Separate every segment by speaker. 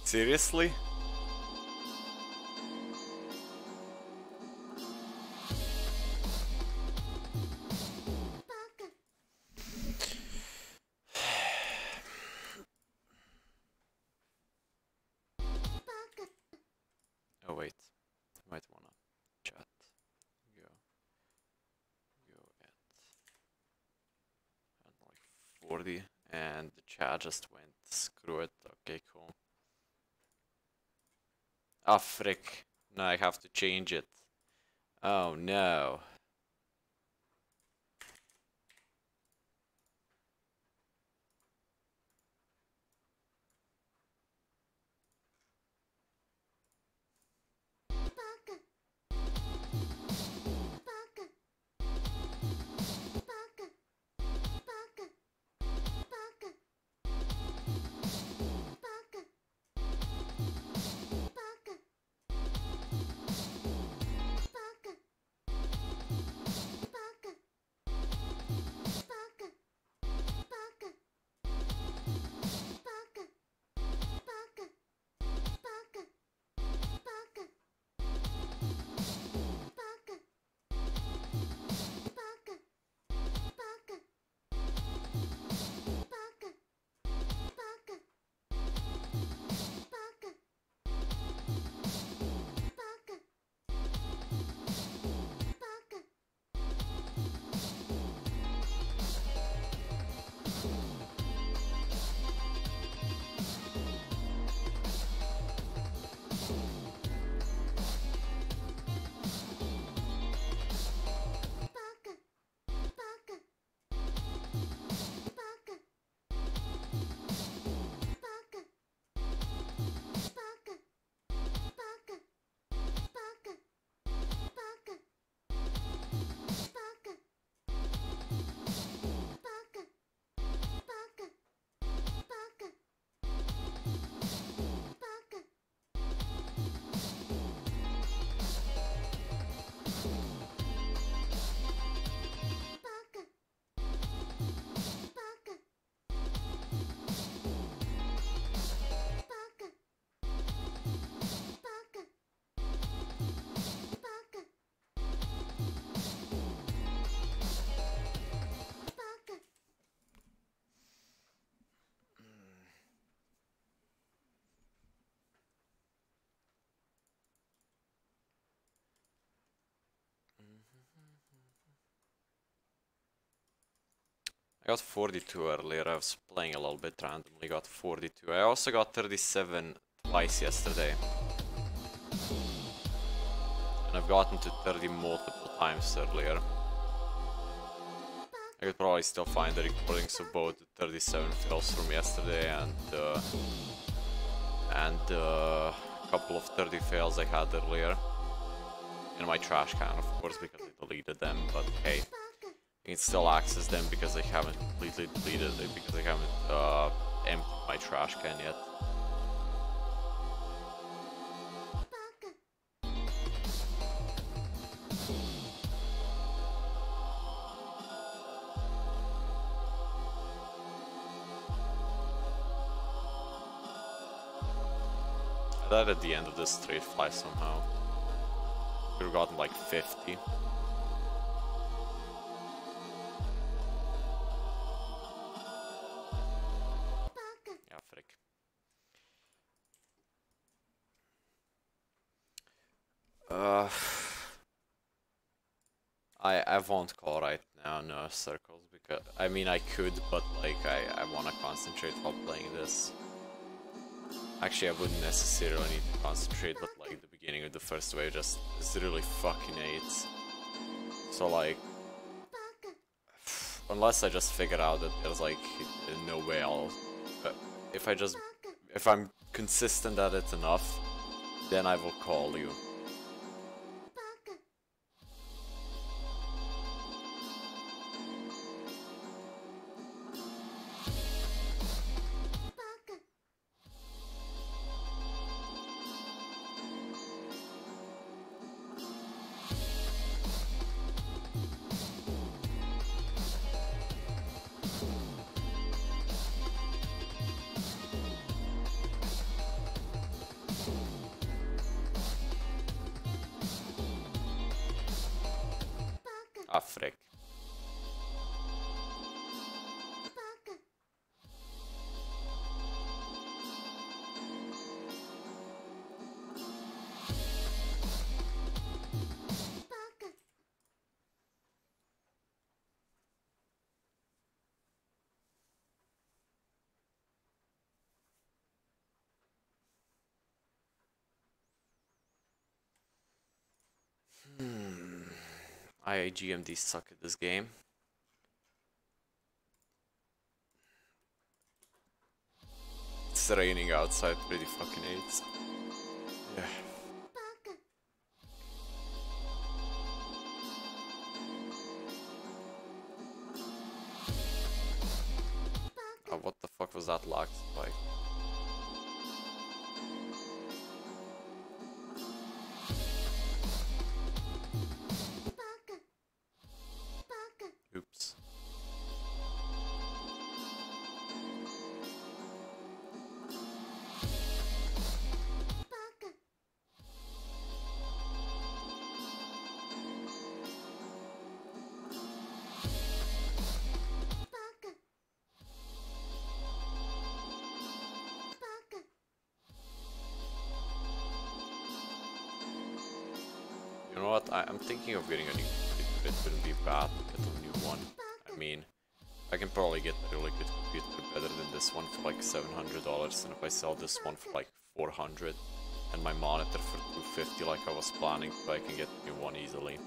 Speaker 1: Seriously? Oh wait, I might wanna chat. Go at like 40, and the chat just went screw it. Okay, cool. Ah, frick. Now I have to change it. Oh no. I got 42 earlier. I was playing a little bit randomly, got 42. I also got 37 twice yesterday. And I've gotten to 30 multiple times earlier. I could probably still find the recordings of both the 37 fails from yesterday and a couple of 30 fails I had earlier. In my trash can, of course, because I deleted them, but hey. I can still access them because I haven't completely deleted it, because I haven't emptied my trash can yet. I died at the end of this straight fly somehow. Could have gotten like 50. I won't call right now, no circles, because I mean I could, but like I wanna concentrate while playing this. Actually, I wouldn't necessarily need to concentrate, but like the beginning of the first wave just is really fucking AIDS. So like, unless I just figure out that there's like no way I'll, if I'm consistent at it enough, then I will call you. frick. IGMD suck at this game. It's raining outside pretty fucking AIDS. Yeah. Oh, what the fuck was that lag spike? Oops. You know what? I'm thinking of getting a new computer. It wouldn't be bad to get a new one. I mean, I can probably get a really good computer better than this one for like $700, and if I sell this one for like $400 and my monitor for $250 like I was planning, so I can get a new one easily.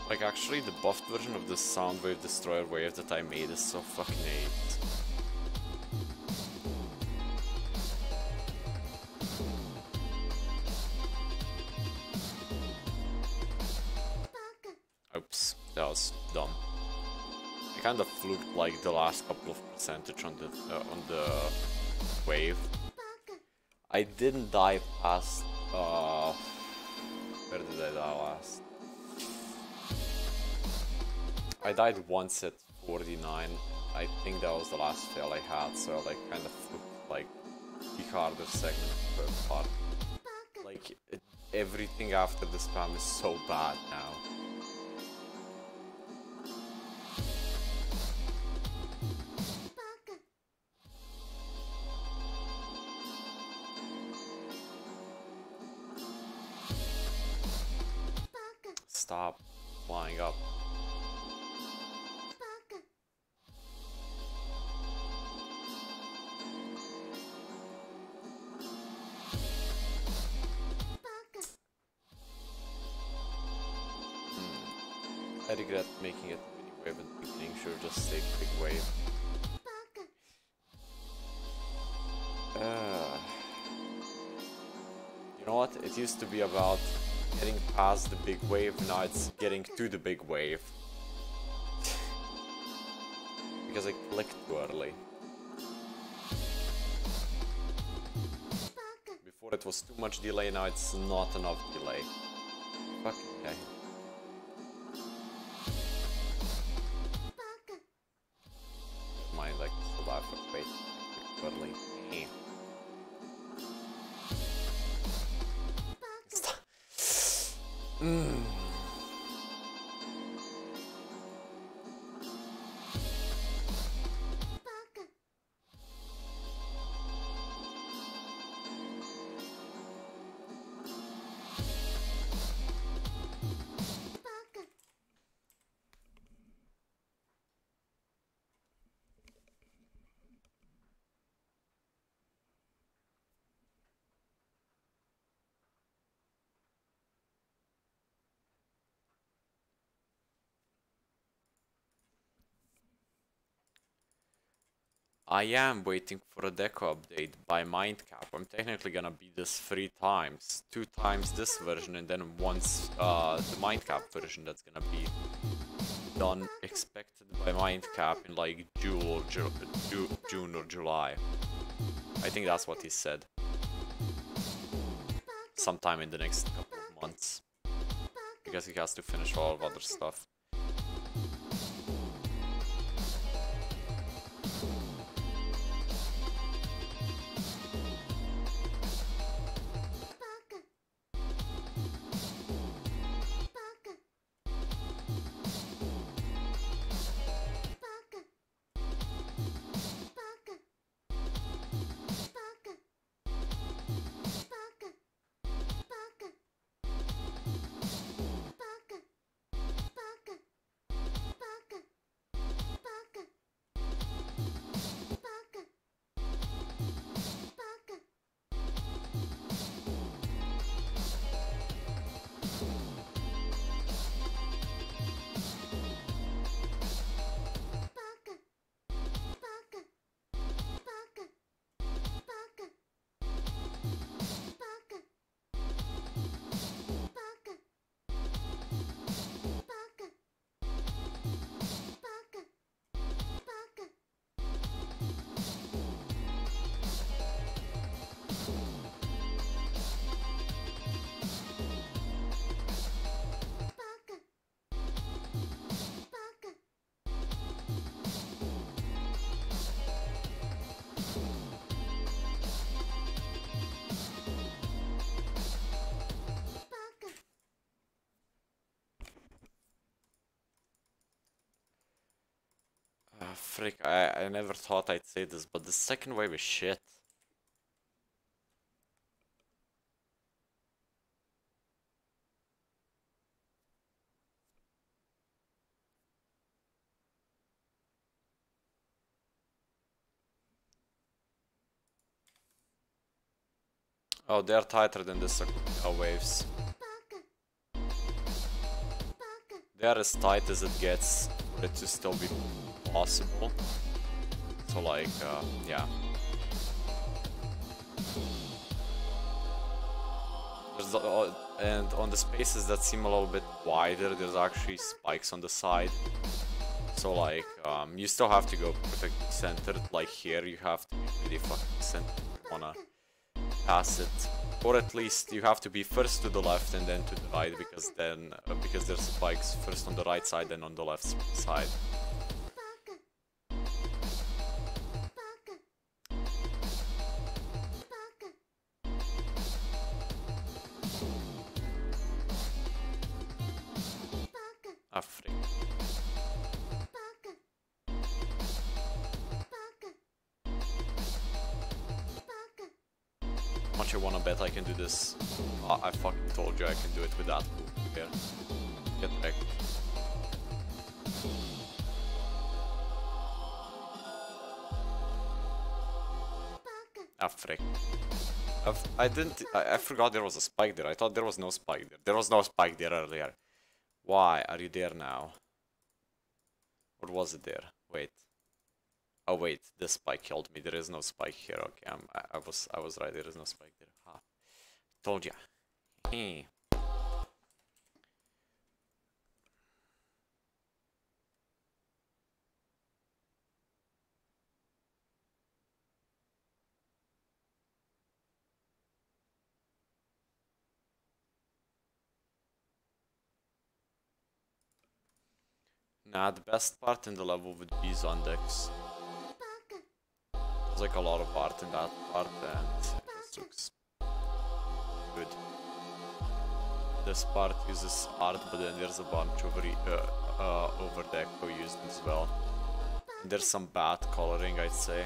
Speaker 1: Like, actually, the buffed version of the Soundwave Destroyer wave that I made is so fucking AIDS. Oops, that was dumb. I kind of fluked like the last couple of percentage on the wave. I didn't die past. Where did I die last? I died once at 49. I think that was the last fail I had, so I like kind of fluked like the harder segment per part. Like everything after the spam is so bad now. Stop flying up. I regret making it mini wave at the beginning, should have just stayed big wave. You know what? It used to be about getting past the big wave, now it's getting to the big wave. Because I clicked too early. Before it was too much delay, now it's not enough delay. Fucking okay. Mind like alive for wait too early. I am waiting for a deco update by Mindcap. I'm technically gonna beat this 3 times. 2 times this version and then once the Mindcap version that's gonna be done, expected by Mindcap in like June or July. I think that's what he said. Sometime in the next couple of months. Because he has to finish all of other stuff. Frick, I never thought I'd say this, but the second wave is shit. Oh, they're tighter than the sakupen waves. They are as tight as it gets for it to still be possible. So like, yeah. And on the spaces that seem a little bit wider, there's actually spikes on the side. So like, you still have to go perfectly centered. Like here, you have to be really fucking centered if you wanna pass it. Or at least you have to be first to the left and then to the right, because then because there's spikes first on the right side then on the left side. Ah, frick. How much I wanna bet I can do this? Oh, I fucking told you I can do it with that move here. Get wrecked. Ah, frick. I forgot there was a spike there. I thought there was no spike there. There was no spike there earlier. Why are you there now? Or was it there? Wait. Oh wait, this spike killed me. There is no spike here. Okay, I was right. There is no spike there. Huh. Told ya. Hey. Nah, the best part in the level would be Zondex. There's like a lot of art in that part and it just looks good. This part uses art, but then there's a bunch over the echo used as well. And there's some bad coloring, I'd say.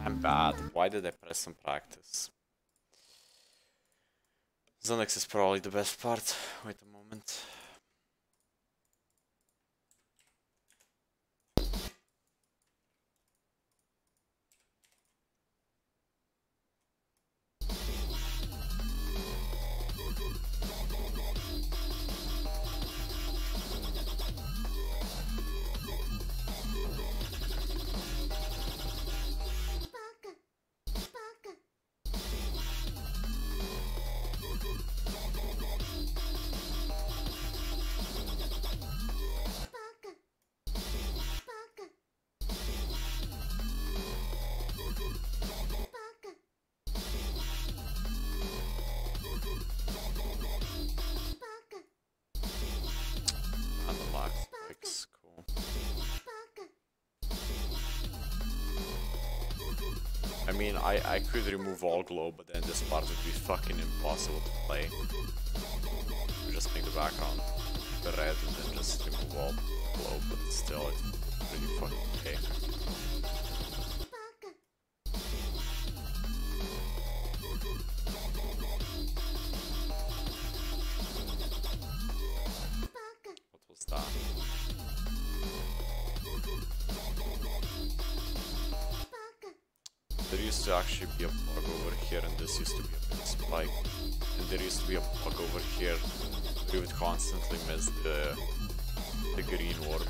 Speaker 1: I'm bad. Why did I press on practice? Zonex is probably the best part. Wait a moment. Unlock spikes, cool. I mean, I could remove all glow, but then this part would be fucking impossible to play. You just make the background red and then just remove all glow, but still it's pretty fucking okay. What was that? There used to actually be a bug over here, and this used to be a big spike. And there used to be a bug over here where you would constantly miss the green orb.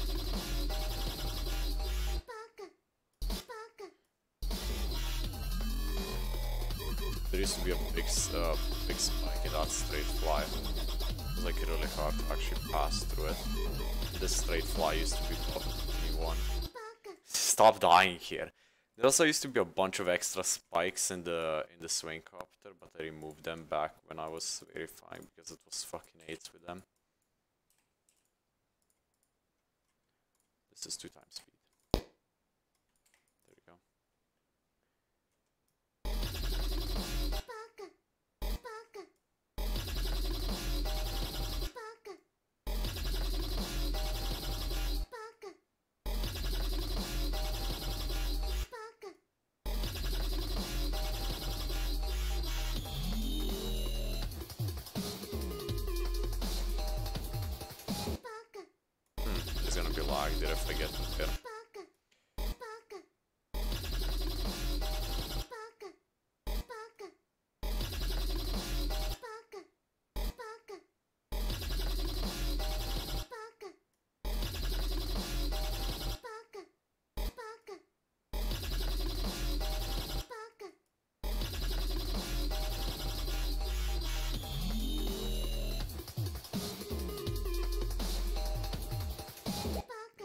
Speaker 1: There used to be a big spike in that straight fly. It was like really hard to actually pass through it. This straight fly used to be top 21. Stop dying here. There also used to be a bunch of extra spikes in the swing copter, but I removed them back when I was verifying because it was fucking 8s with them. This is 2 times speed. There we go. It's gonna be lagged if I get there.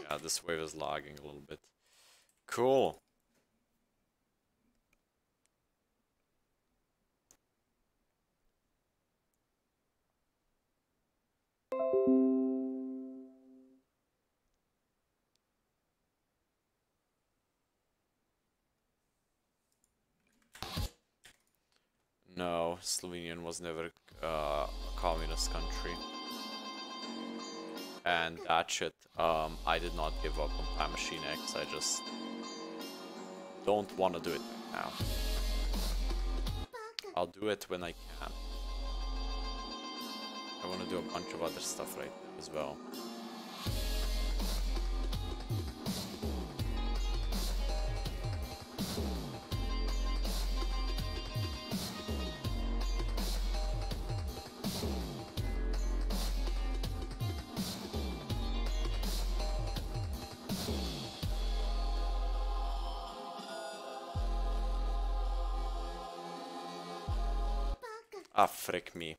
Speaker 1: Yeah, this wave is lagging a little bit. Cool. No, Slovenian was never a communist country. And that shit, I did not give up on Time Machine X, I just don't want to do it right now. I'll do it when I can. I want to do a bunch of other stuff right now as well. Ah, frick me.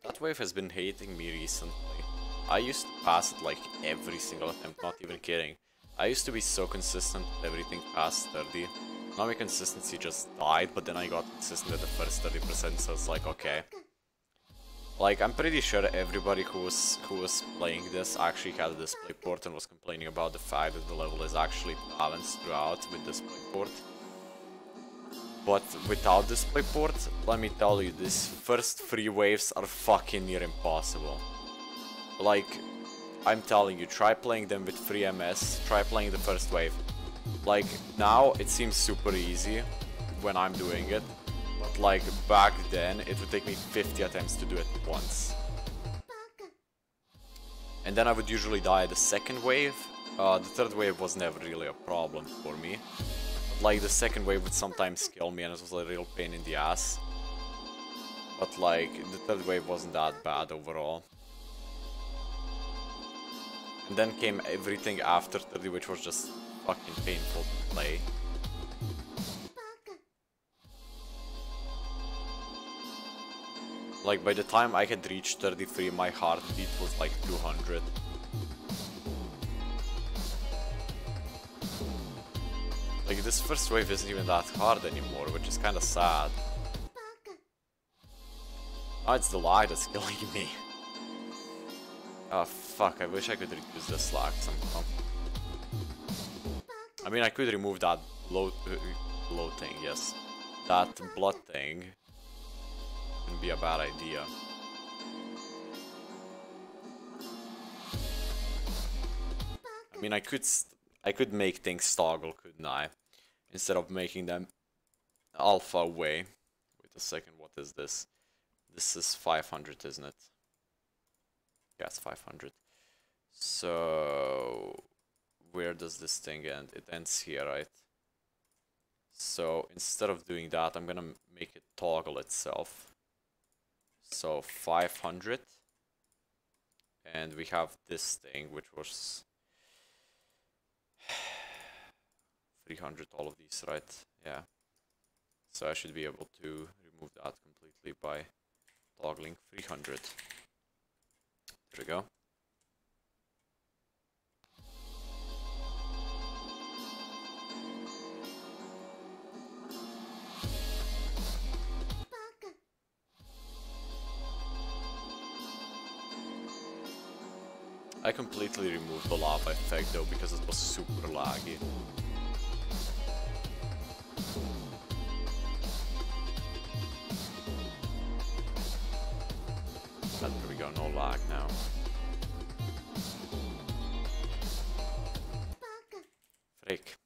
Speaker 1: That wave has been hating me recently. I used to pass it like every single attempt, not even kidding. I used to be so consistent with everything past 30. Now my consistency just died, but then I got consistent at the first 30%, so it's like, okay. Like, I'm pretty sure everybody who was playing this actually had a display port and was complaining about the fact that the level is actually balanced throughout with display port. But without display port, let me tell you, these first 3 waves are fucking near impossible. Like, I'm telling you, try playing them with free MS, try playing the first wave. Like, now it seems super easy when I'm doing it, but like back then it would take me 50 attempts to do it once. And then I would usually die at the second wave. The third wave was never really a problem for me. Like, the second wave would sometimes kill me and it was a real pain in the ass. But like, the third wave wasn't that bad overall. And then came everything after 30, which was just fucking painful to play. Like, by the time I had reached 33, my heartbeat was like 200. Like, this first wave isn't even that hard anymore, which is kinda sad. Oh, it's the lag that's killing me. Oh fuck, I wish I could reduce the slack somehow. I mean, I could remove that bloat thing, yes. That blood thing wouldn't be a bad idea. I mean, I could make things toggle, couldn't I? Instead of making them alpha away. Wait a second, what is this? This is 500, isn't it? Yeah, it's 500. So, where does this thing end? It ends here, right? So, instead of doing that, I'm gonna make it toggle itself. So, 500. And we have this thing, which was 300, all of these, right? Yeah. So I should be able to remove that completely by toggling 300. There we go. I completely removed the lava effect though because it was super laggy. There we go, no lag now. Frick.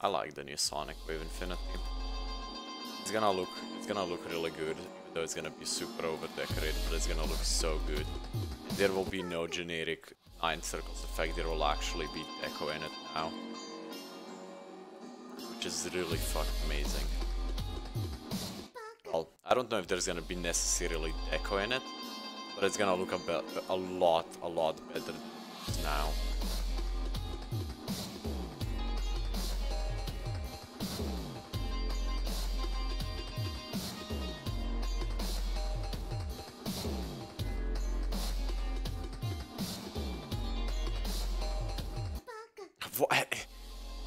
Speaker 1: I like the new Sonic Wave Infinity. It's gonna look really good, even though it's gonna be super over decorated, but it's gonna look so good. There will be no generic 9 circles effect, there will actually be deco in it now. Which is really fucking amazing. Well, I don't know if there's gonna be necessarily deco in it, but it's gonna look a lot better than it is now.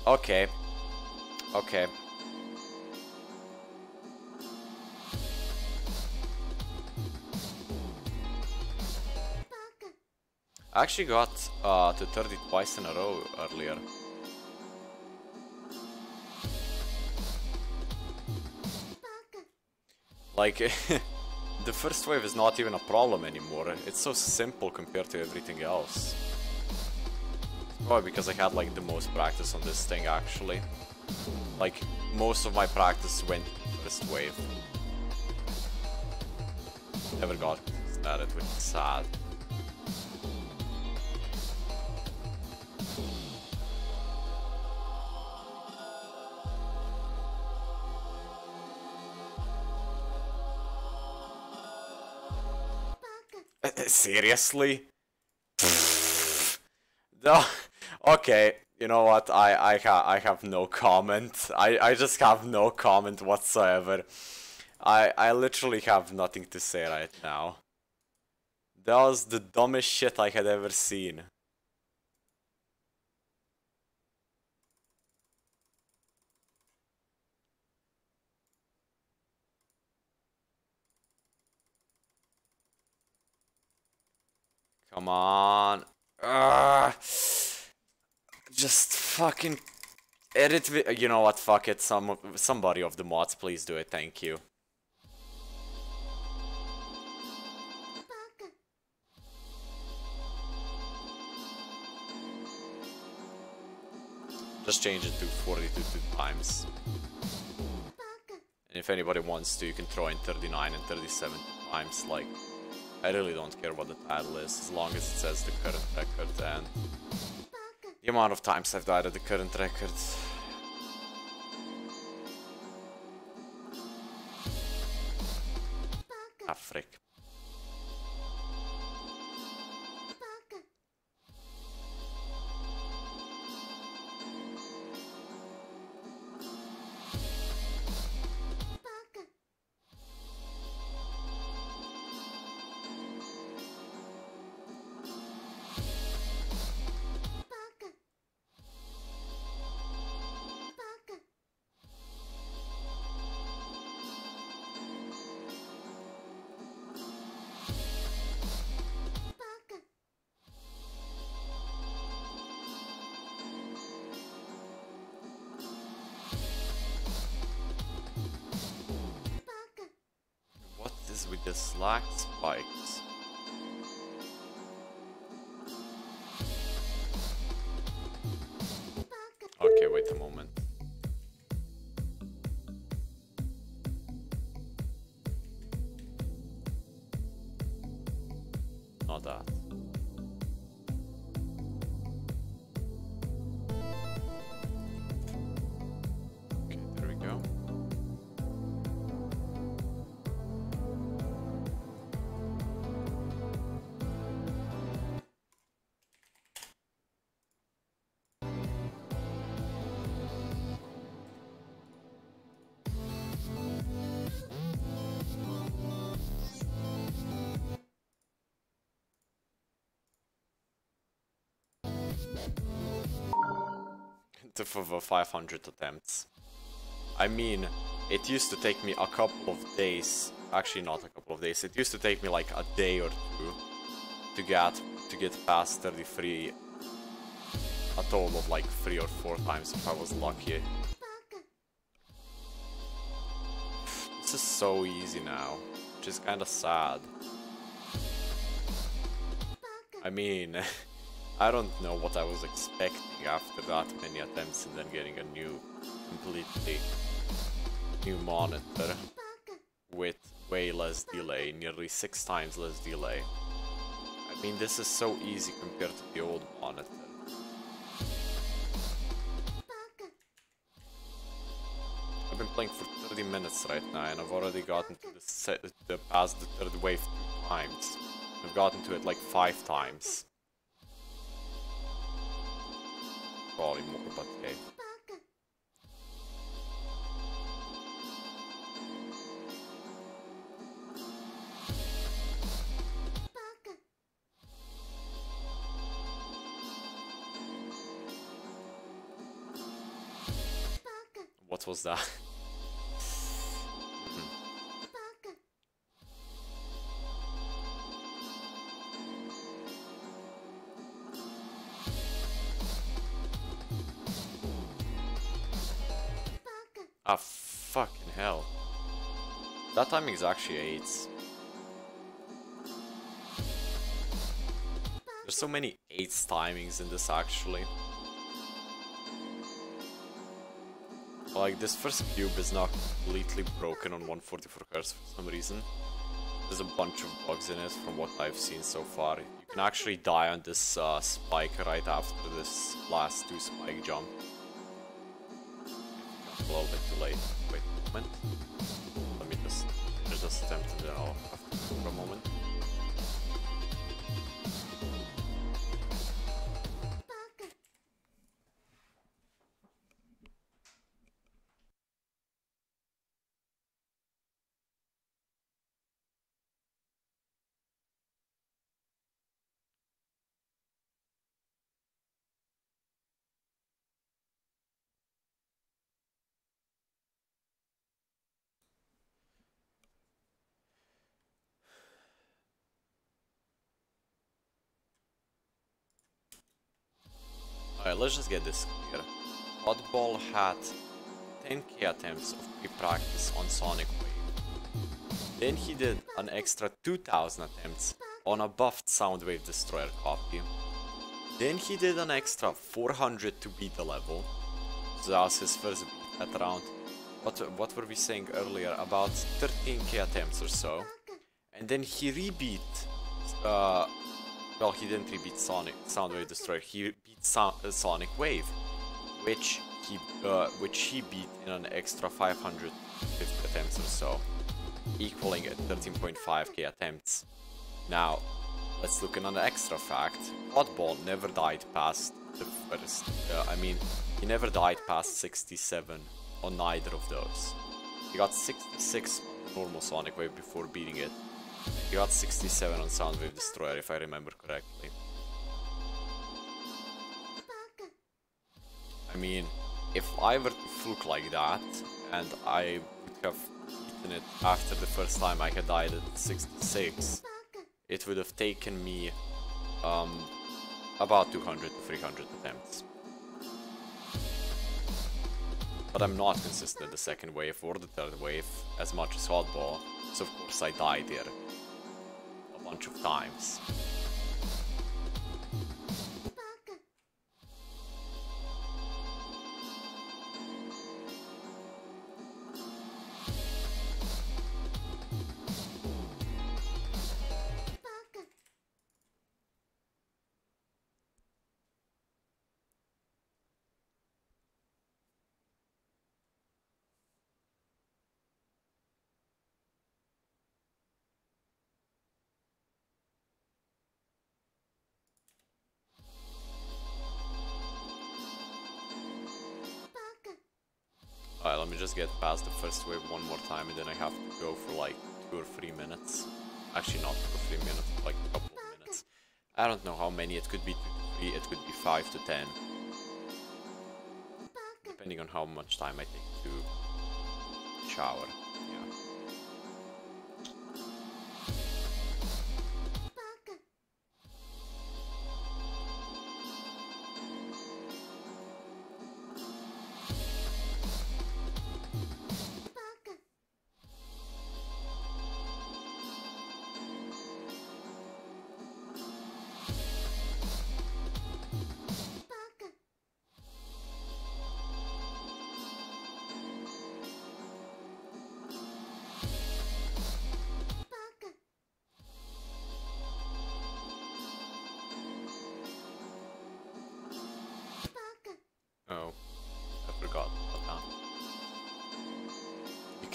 Speaker 1: Okay. Okay. I actually got to 30 twice in a row earlier. Like, the first wave is not even a problem anymore. It's so simple compared to everything else. Probably because I had like the most practice on this thing actually. Like, most of my practice went in the first wave. Never got started, which is sad. Seriously? No. Okay, you know what? I have no comment. I just have no comment whatsoever. I literally have nothing to say right now. That was the dumbest shit I had ever seen. Come on. Just fucking edit. You know what? Fuck it. Somebody of the mods, please do it. Thank you. Just change it to 42 times. And if anybody wants to, you can throw in 39 and 37 times. Like, I really don't care what the title is, as long as it says the current record and the amount of times I've died at the current record. Ah, frick. With the slacked spikes. Okay, wait a moment. Not that. Okay, there we go. For 500 attempts. I mean, it used to take me a couple of days. Actually, not a couple of days. It used to take me like a day or two to get past 33. A total of like 3 or 4 times if I was lucky. This is so easy now, which is kind of sad. I mean, I don't know what I was expecting after that many attempts and then getting a completely new monitor with way less delay, nearly 6 times less delay. I mean, this is so easy compared to the old monitor. I've been playing for 30 minutes right now, and I've already gotten to past the third wave 2 times. I've gotten to it like 5 times. Probably more, but hey. What was that? Ah, fucking hell. That timing is actually 8s. There's so many 8s timings in this actually. Like, this first cube is not completely broken on 144Hz for some reason. There's a bunch of bugs in it from what I've seen so far. You can actually die on this spike right after this last 2 spike jump. A little bit too late. Wait a moment. Let me just finish this attempt and then I'll have to go for a moment. Alright, let's just get this clear. Oddball had 10k attempts of pre-practice on Sonic Wave. Then he did an extra 2000 attempts on a buffed Soundwave Destroyer copy. Then he did an extra 400 to beat the level. So that was his first beat at around, what were we saying earlier, about 13k attempts or so. And then he rebeat, well, he didn't rebeat Soundwave Destroyer, he beat Sonic Wave, which he beat in an extra 550 attempts or so, equaling at 13.5k attempts. Now, let's look at an extra fact. Oddball never died past the first, I mean, he never died past 67 on neither of those. He got 66 on the normal Sonic Wave before beating it. He got 67 on Soundwave Destroyer, if I remember correctly. I mean, if I were to fluke like that, and I would have beaten it after the first time I had died at 66, it would have taken me about 200 to 300 attempts. But I'm not consistent at the second wave or the third wave as much as Oddball, so of course I died there a bunch of times. Alright, let me just get past the first wave one more time and then I have to go for like 2 or 3 minutes. Actually not 2 or 3 minutes, like a couple of minutes. I don't know how many, it could be 2 to 3, it could be 5 to 10. Depending on how much time I take to shower, yeah.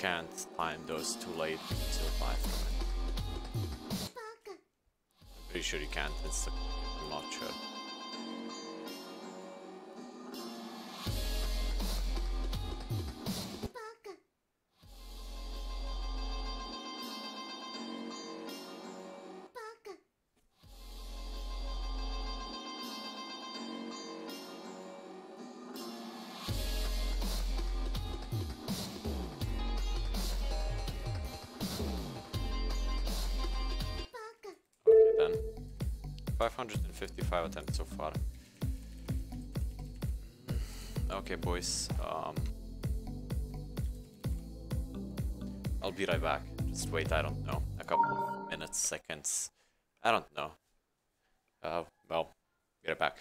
Speaker 1: can't time those too late, you can still buy from it. I'm pretty sure you can't, I'm not sure. Okay then. 555 attempts so far. Okay boys, I'll be right back. Just wait, I don't know, a couple of minutes, seconds. I don't know. Well, be right back.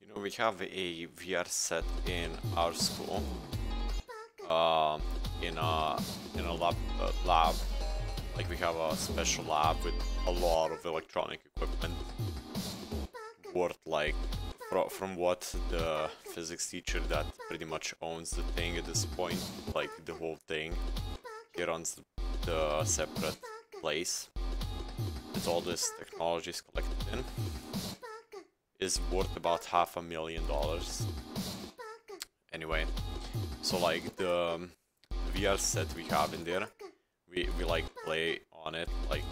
Speaker 1: You know, we have a VR set in our school. In a lab, like we have a special lab with a lot of electronic equipment. Worth like, from what the physics teacher that pretty much owns the thing at this point, like the whole thing, he runs the separate place that all this technology is collected in, is worth about $500,000. Anyway, so like the VR set we have in there, we like play on it like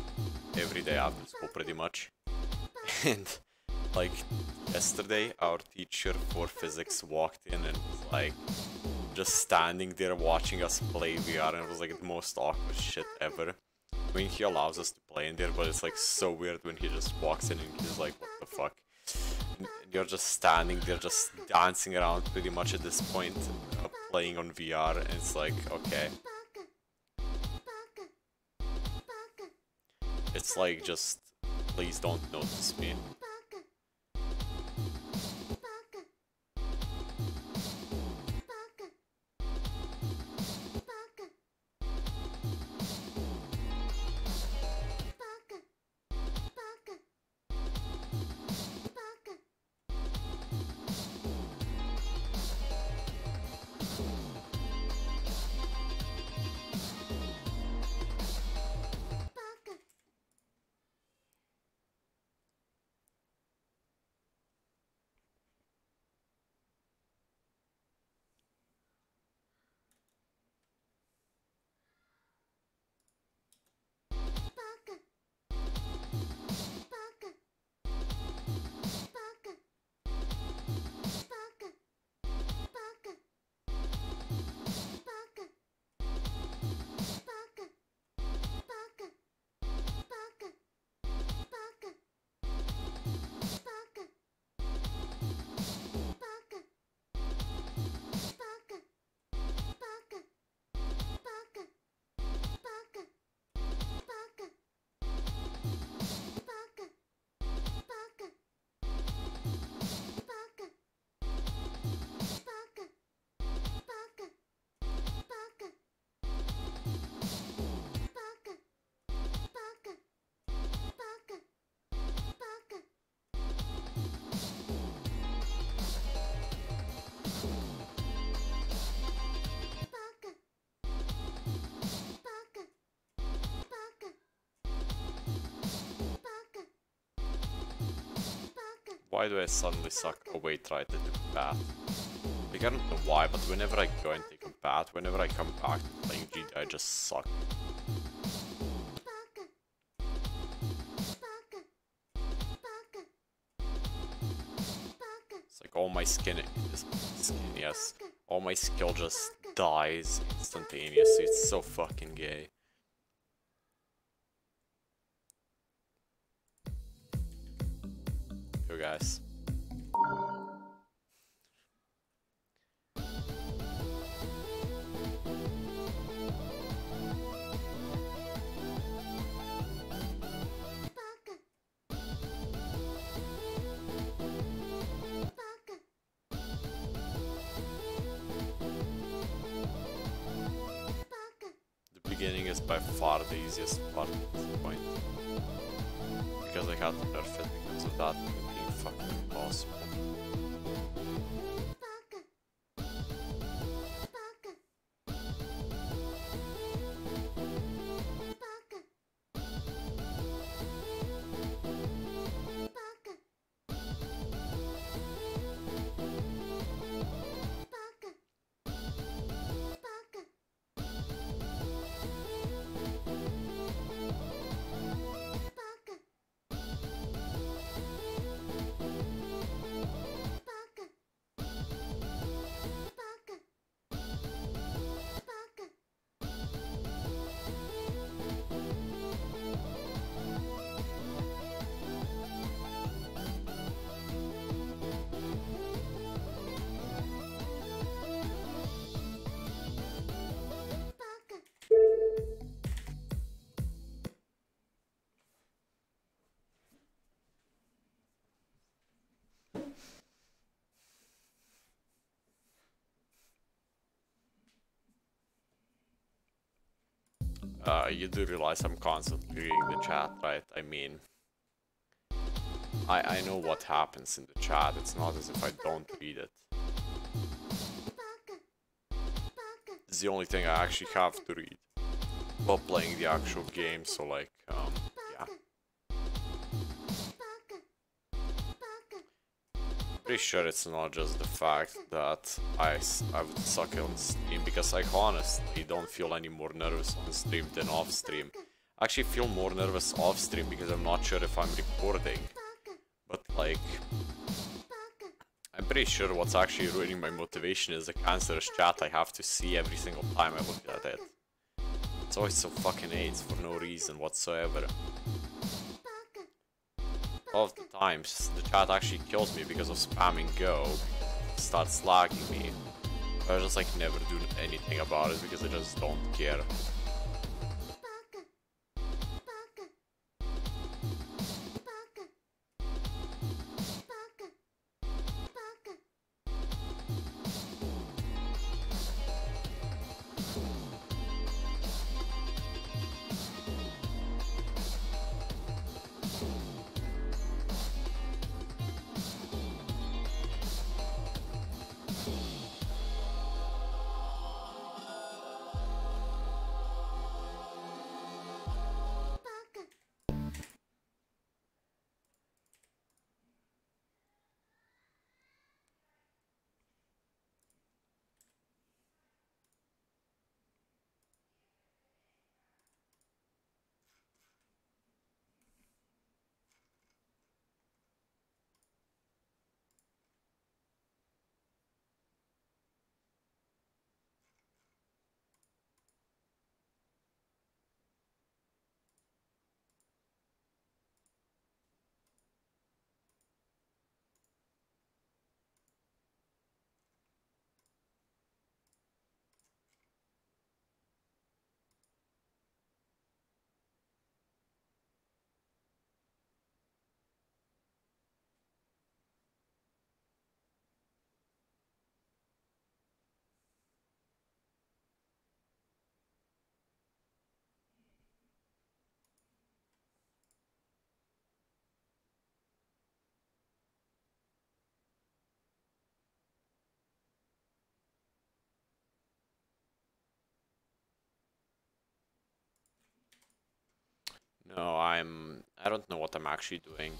Speaker 1: every day after school pretty much. And like yesterday our teacher for physics walked in and was like just standing there watching us play VR, and it was like the most awkward shit ever. I mean, he allows us to play in there, but it's like so weird when he just walks in and he's like, what the fuck? And you're just standing there just dancing around pretty much at this point, playing on VR, and it's like, okay. It's like, just please don't notice me. why do I suddenly suck? Oh wait, right, I took a bath. Like, I don't know why, but whenever I go and take a bath, whenever I come back to playing GD, I just suck. It's like all my skin, yes, all my skill just dies instantaneously. It's so fucking gay. Yo guys. The beginning is by far the easiest part at this point. Because I had to nerf it because of that being fucking impossible. You do realize I'm constantly reading the chat, right? I mean, I know what happens in the chat. It's not as if I don't read it. It's the only thing I actually have to read while playing the actual game, so like, yeah. Pretty sure it's not just the fact that I would suck on stream, because I honestly don't feel any more nervous on stream than off stream. I actually feel more nervous off stream because I'm not sure if I'm recording. But like, I'm pretty sure what's actually ruining my motivation is the cancerous chat I have to see every single time I look at it. It's always so fucking AIDS for no reason whatsoever. All of the times, the chat actually kills me because of spamming go, starts lagging me. I just like never do anything about it because I just don't care. No, I don't know what I'm actually doing.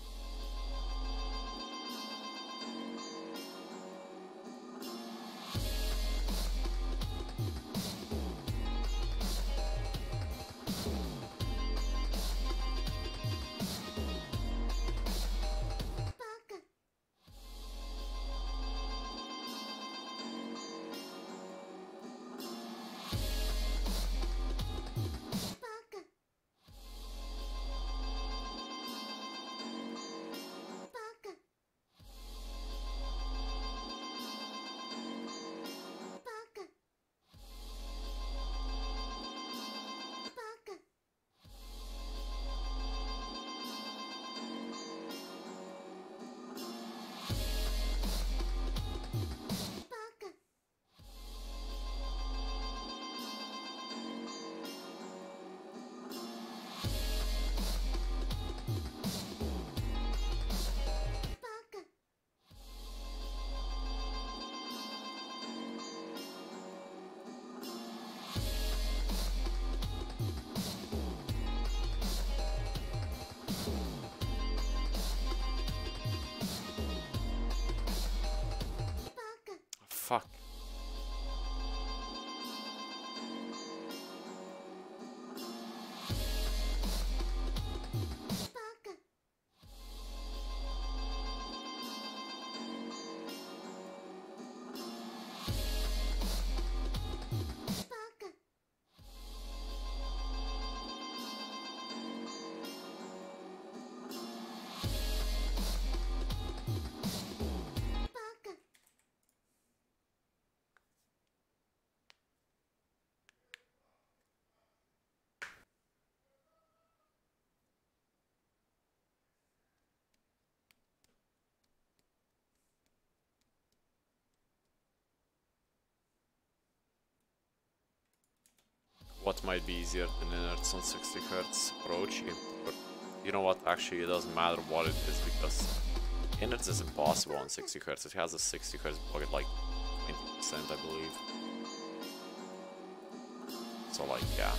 Speaker 1: what might be easier than innards on 60 Hz or Ochi. But you know what, actually it doesn't matter what it is, because innards is impossible on 60 Hz. It has a 60 Hz bug at like 20%, I believe. So like, yeah.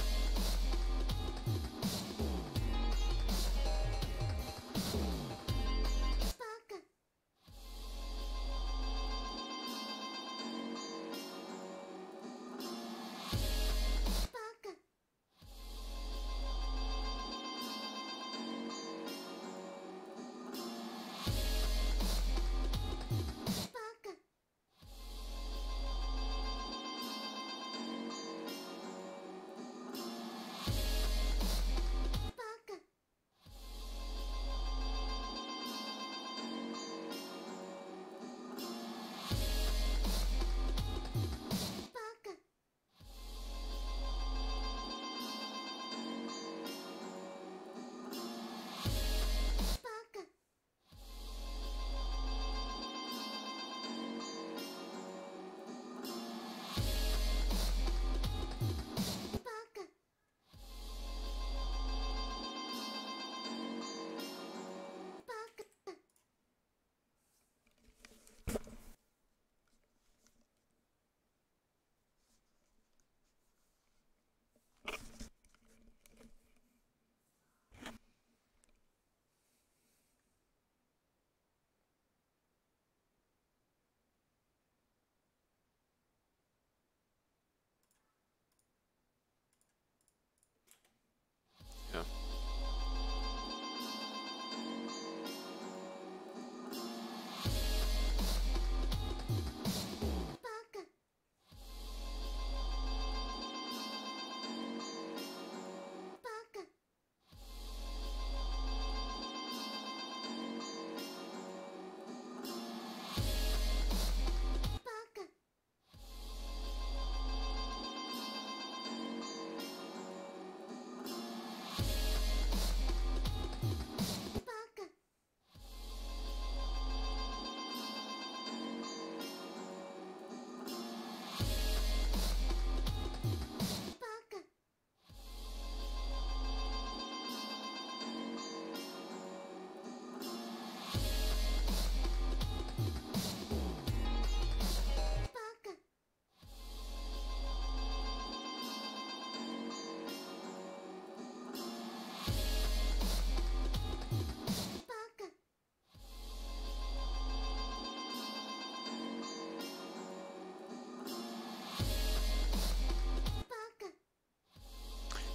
Speaker 1: Yeah.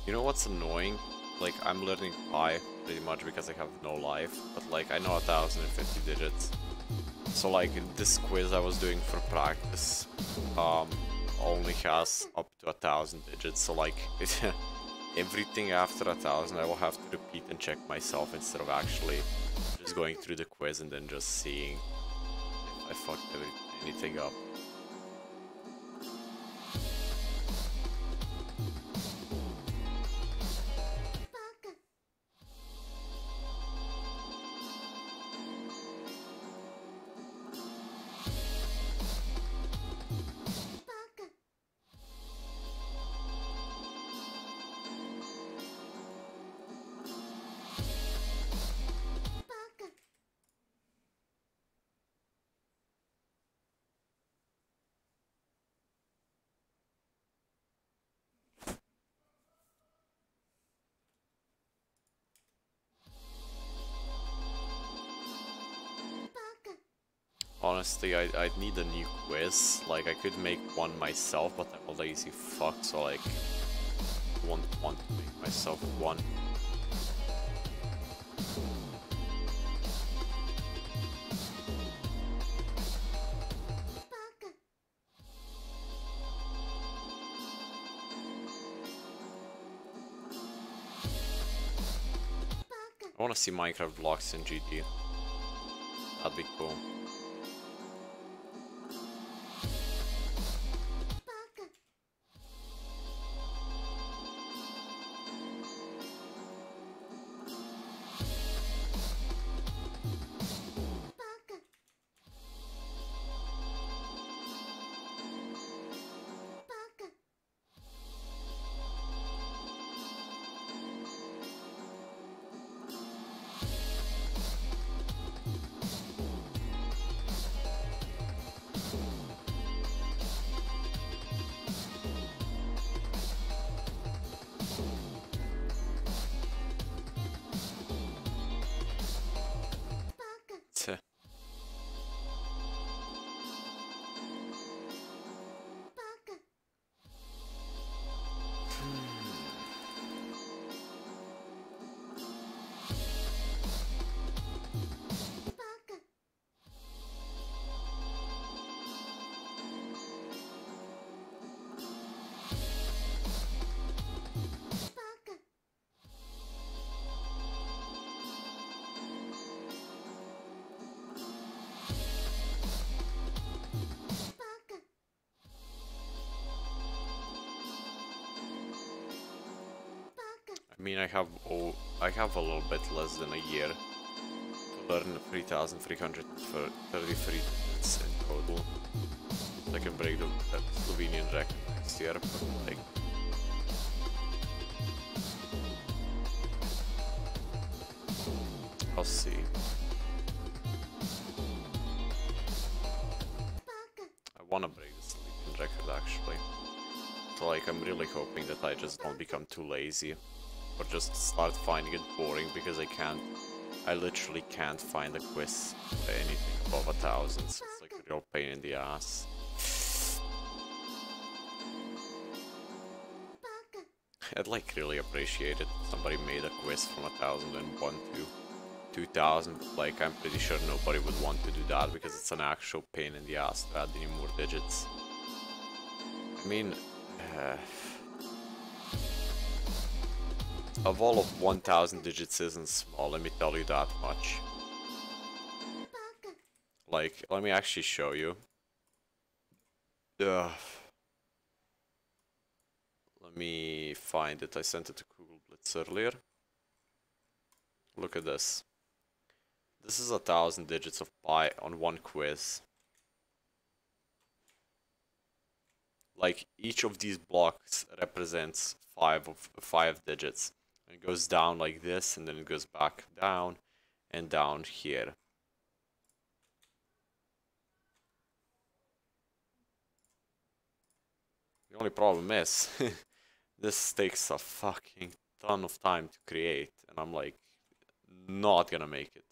Speaker 1: You know what's annoying? Like, I'm learning pi pretty much because I have no life, but like, I know 1050 digits. So like, this quiz I was doing for practice only has up to 1000 digits, so like, everything after 1000 I will have to repeat and check myself instead of actually just going through the quiz and then just seeing if I fucked anything up. Honestly, I'd need a new quiz. Like, I could make one myself, but I'm a lazy fuck, so like, I won't want to make myself one. I want to see Minecraft vlogs in GD. That'd be cool. I mean, I have a little bit less than a year to learn 3,333 minutes in total. So I can break the Slovenian record next year, but like, I'll see. I wanna break the Slovenian record actually. So like, I'm really hoping that I just don't become too lazy or just start finding it boring, because I literally can't find a quiz for anything above 1,000, so it's like a real pain in the ass. I'd like really appreciate it if somebody made a quiz from 1,001 to 2,000, but like, I'm pretty sure nobody would want to do that because it's an actual pain in the ass to add any more digits. I mean, of all of 1,000 digits isn't small, let me tell you that much. Like, let me actually show you. Let me find it. I sent it to Google Blitz earlier. Look at this. This is 1,000 digits of pi on one quiz. Like, each of these blocks represents 5 digits. It goes down like this, and then it goes back down and down here. The only problem is, this takes a fucking ton of time to create, and I'm like, not gonna make it.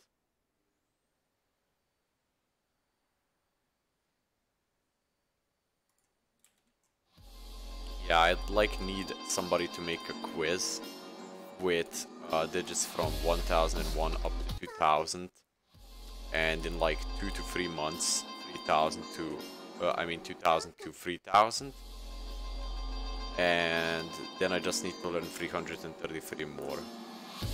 Speaker 1: Yeah, I'd like need somebody to make a quiz with digits from 1,001 up to 2,000, and in like 2 to 3 months, 2,000 to 3,000, and then I just need to learn 333 more,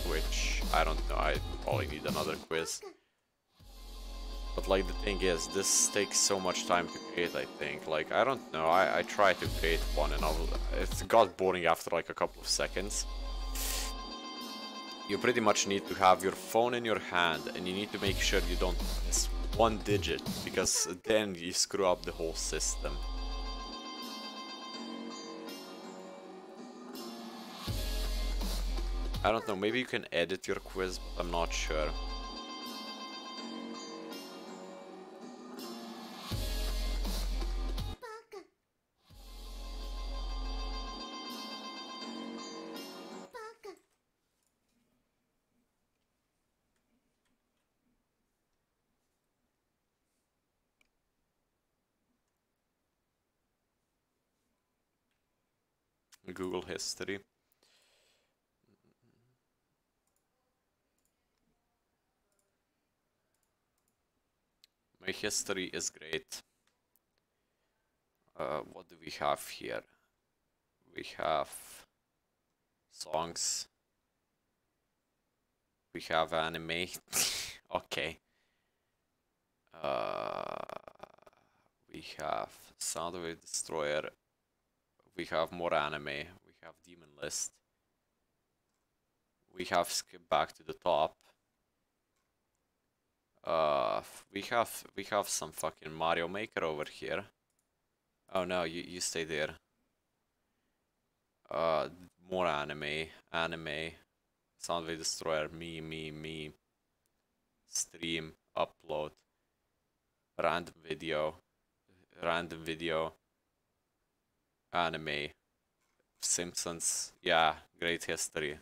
Speaker 1: which I don't know, I probably need another quiz. But like, the thing is, this takes so much time to create, I think. Like, I don't know, I tried to create one and it got boring after like a couple of seconds. You pretty much need to have your phone in your hand, and you need to make sure you don't miss one digit, because then you screw up the whole system. I don't know, maybe you can edit your quiz, but I'm not sure. Google history. My history is great. What do we have here? We have songs. We have anime. Okay. We have Soundwave Destroyer. We have more anime. We have Demon List. We have Skip Back to the Top. We have some fucking Mario Maker over here. Oh no, you stay there. More anime. Soundwave Destroyer. Me. Stream. Upload. Random video. Anime. Simpsons. Yeah, great history.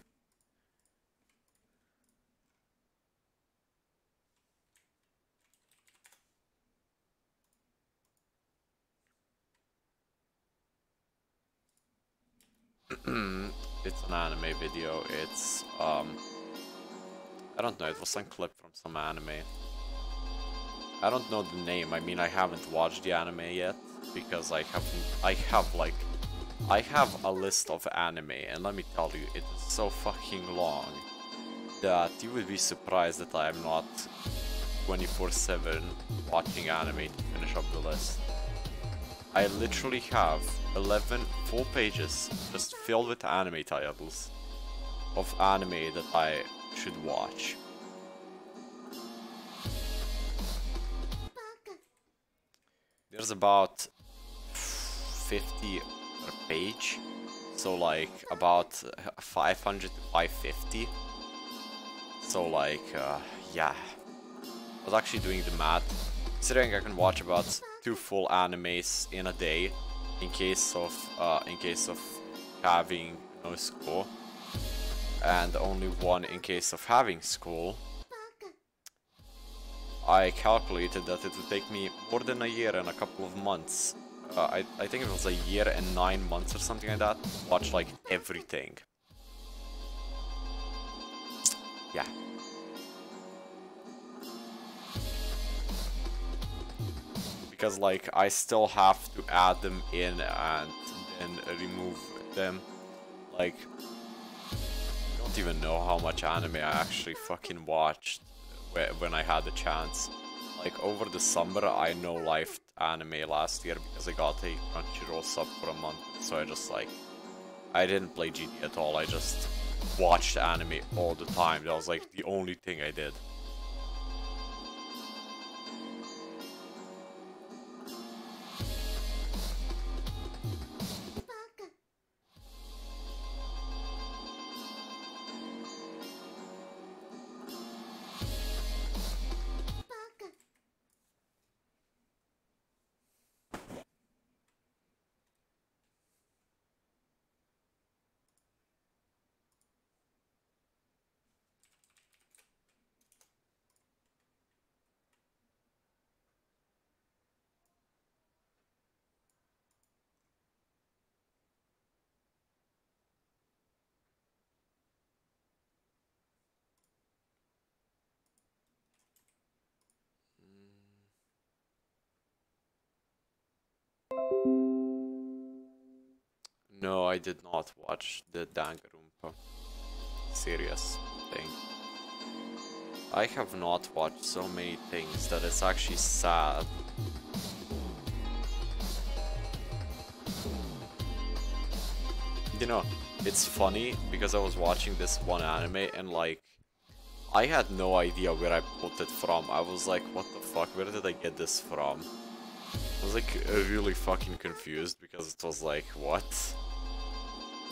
Speaker 1: It's an anime video. It's I don't know, it was some clip from some anime. I don't know the name. I mean, I haven't watched the anime yet, because I have a list of anime, and let me tell you, it is so fucking long that you would be surprised that I am not 24/7 watching anime to finish up the list. I literally have 11 full pages just filled with anime titles. of anime that I should watch. There's about 50 per page, so like about 500 to 550. So like, yeah. I was actually doing the math, considering I can watch about 2 full animes in a day, in case of having no school, and only 1 in case of having school. I calculated that it would take me more than a year and a couple of months. I think it was a year and 9 months or something like that. Watch like everything. Yeah. Because like I still have to add them in and then remove them. Like, I don't even know how much anime I actually fucking watched when I had the chance. Like over the summer I no-lifed anime last year because I got a Crunchyroll sub for a month, so I just like, I didn't play GT at all, I just watched anime all the time. That was like the only thing I did. No, I did not watch the Danganronpa series thing. I have not watched so many things that it's actually sad. You know, it's funny because I was watching this one anime and like, I had no idea where I pulled it from. I was like, what the fuck, where did I get this from? I was like really fucking confused because it was like, what?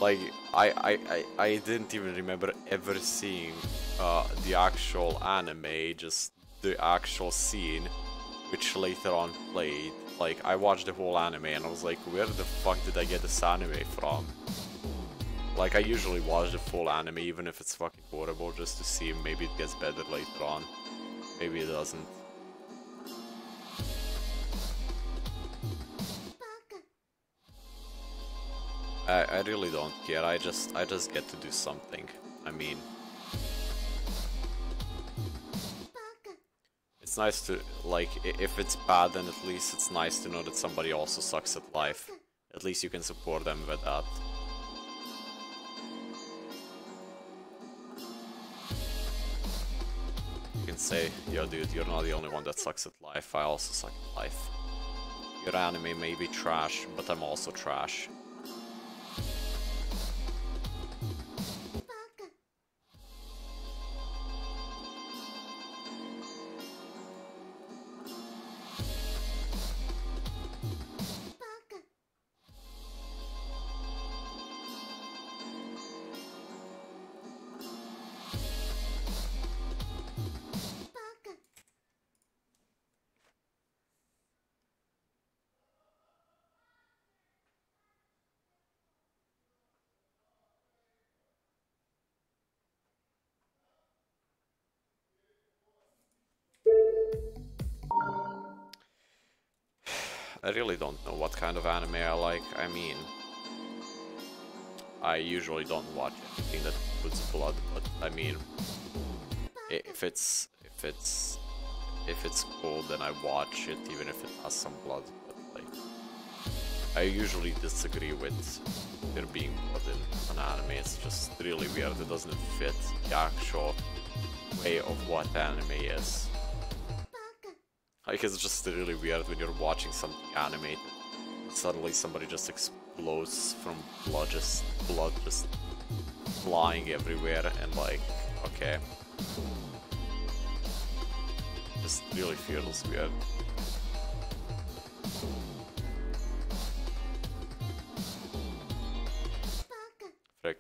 Speaker 1: Like, I didn't even remember ever seeing the actual anime, just the actual scene, which later on played. Like, I watched the whole anime and I was like, where the fuck did I get this anime from? Like, I usually watch the full anime, even if it's fucking horrible, just to see if maybe it gets better later on. Maybe it doesn't. I really don't care, I just get to do something. I mean, it's nice to, like, if it's bad, then at least it's nice to know that somebody also sucks at life. At least you can support them with that. You can say, yo dude, you're not the only one that sucks at life, I also suck at life. Your anime may be trash, but I'm also trash. I really don't know what kind of anime I like. I mean, I usually don't watch anything that puts blood, but I mean, if it's cool, then I watch it, even if it has some blood. But like, I usually disagree with there being blood in an anime. It's just really weird. It doesn't fit the actual way of what anime is. Like, it's just really weird when you're watching something animated and suddenly somebody just explodes from blood just flying everywhere and like, okay. Just really feels weird. Frick.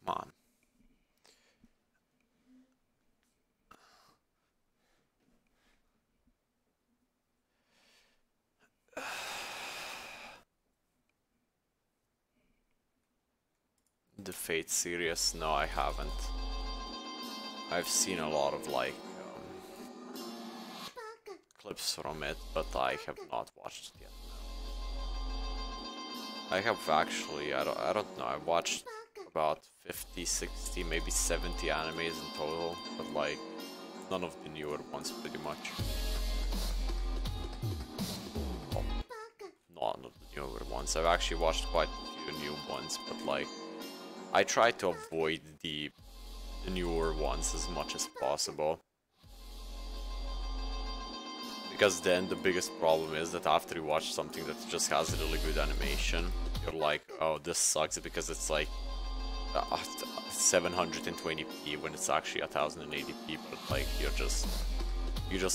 Speaker 1: Come on. The Fate series? No, I haven't. I've seen a lot of like clips from it, but I have not watched it yet. I have actually, I don't know, I watched about 50, 60, maybe 70 animes in total, but like none of the newer ones pretty much. Well, none of the newer ones. I've actually watched quite a few new ones, but like I try to avoid the newer ones as much as possible. Because then the biggest problem is that after you watch something that just has really good animation, you're like, oh, this sucks because it's like 720p when it's actually 1080p, but like you just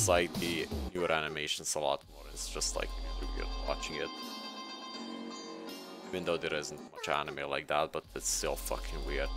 Speaker 1: like the newer animations a lot more. It's just like really weird watching it. Even though there isn't much anime like that, but it's still fucking weird.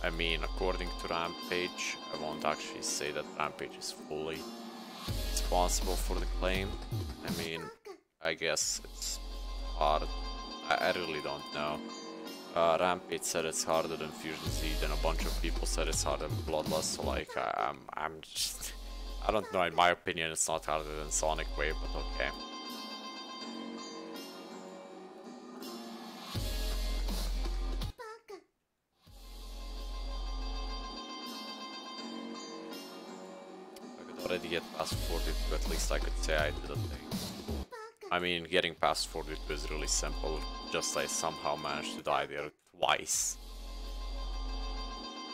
Speaker 1: I mean, according to Rampage, I won't actually say that Rampage is fully responsible for the claim. I mean, I guess it's hard. I really don't know. Rampage said it's harder than Fusion Z, then a bunch of people said it's harder than Bloodlust, so like, I'm just... I don't know, in my opinion it's not harder than Sonic Wave, but okay. Already get past 42, at least I could say I did a thing. I mean, getting past 42 is really simple, just I somehow managed to die there twice.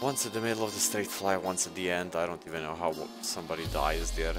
Speaker 1: Once at the middle of the straight fly, once at the end. I don't even know how somebody dies there.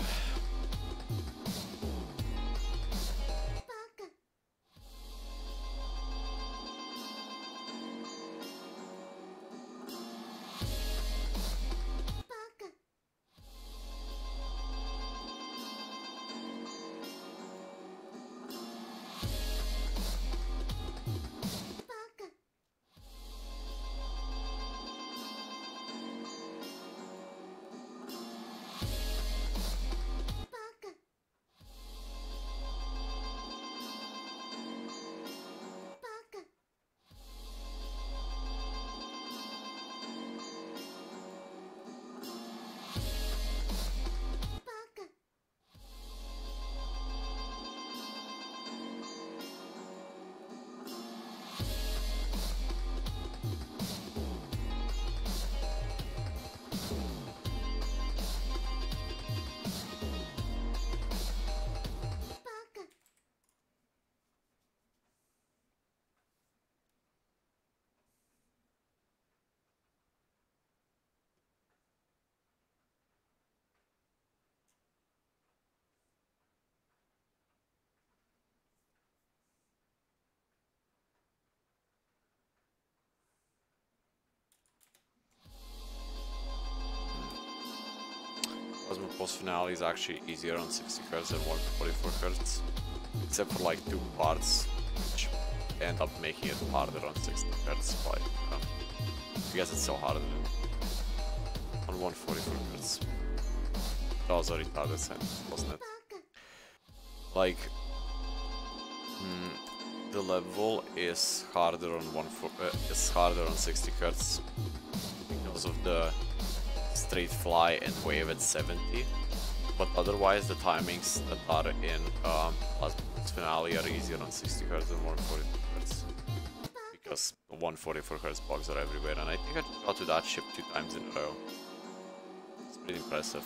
Speaker 1: Post finale is actually easier on 60 Hz than 144 Hz, except for like 2 parts, which end up making it harder on 60 Hz. But I guess it's still harder than on 144 Hz. That was a retarded sentence, wasn't it? Like, the level is harder on 60 Hz because of the straight fly and wave at 70, but otherwise the timings that are in Last Finale are easier on 60 Hz than 144 Hz because 144 Hz bugs are everywhere, and I think I got to that ship 2 times in a row. It's pretty impressive.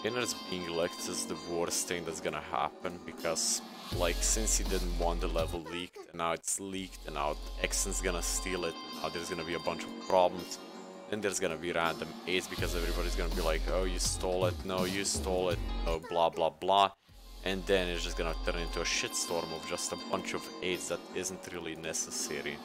Speaker 1: Beginners being licked is the worst thing that's gonna happen, because like since he didn't want the level leaked and now it's leaked and now Exon's gonna steal it, and now there's gonna be a bunch of problems. Then there's gonna be random aids because everybody's gonna be like, oh, you stole it, no, you stole it, no, blah blah blah, and then it's just gonna turn into a shitstorm of just a bunch of aids that isn't really necessary.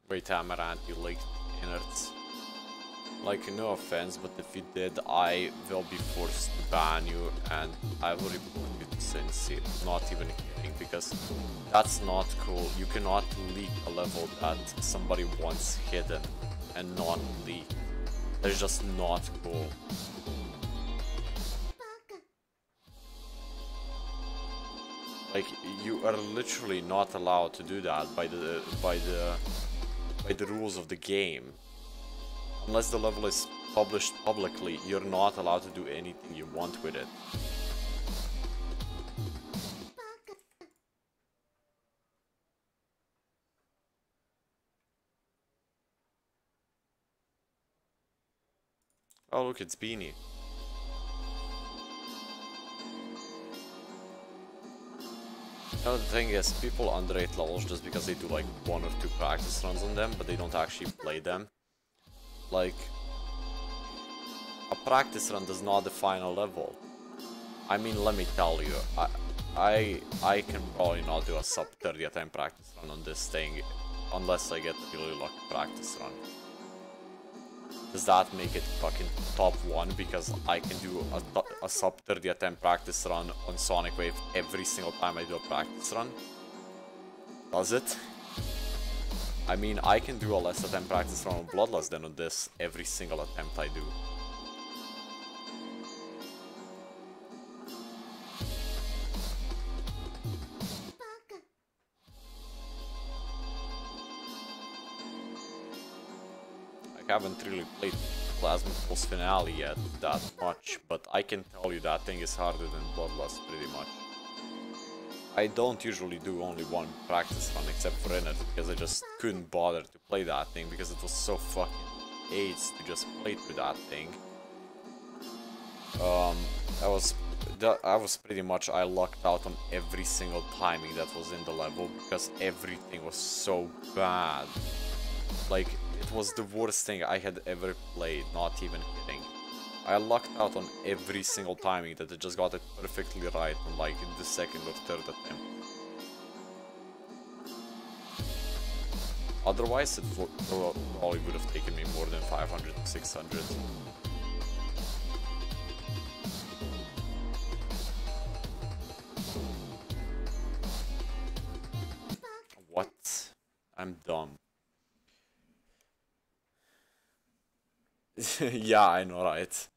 Speaker 1: Wait, Amaranth, you leaked innards. Like, no offense, but if you did, I will be forced to ban you and I will report you to Sincere. Not even kidding, because that's not cool. You cannot leak a level that somebody wants hidden and not leak. That's just not cool. Like, you are literally not allowed to do that by the rules of the game. Unless the level is published publicly, you're not allowed to do anything you want with it. Oh look, it's Beanie. You know, the thing is, people underrate levels just because they do like 1 or 2 practice runs on them, but they don't actually play them. Like, a practice run does not define a level. I mean, let me tell you, I can probably not do a sub 30 attempt practice run on this thing unless I get a really lucky practice run. Does that make it fucking top 1 because I can do a sub 30 attempt practice run on Sonic Wave every single time I do a practice run? Does it? I mean, I can do a less attempt practice run on Bloodlust than on this every single attempt I do. I haven't really played Plasma Pulse Finale yet that much, but I can tell you that thing is harder than Bloodlust pretty much. I don't usually do only 1 practice run except for Innit, because I just couldn't bother to play that thing because it was so fucking AIDS to just play through that thing. I was pretty much, I lucked out on every single timing that was in the level because everything was so bad. Like, it was the worst thing I had ever played, not even kidding. I lucked out on every single timing that I just got it perfectly right on like the 2nd or 3rd attempt. Otherwise, it probably would have taken me more than 500 to 600. What? I'm dumb. Yeah, I know, right?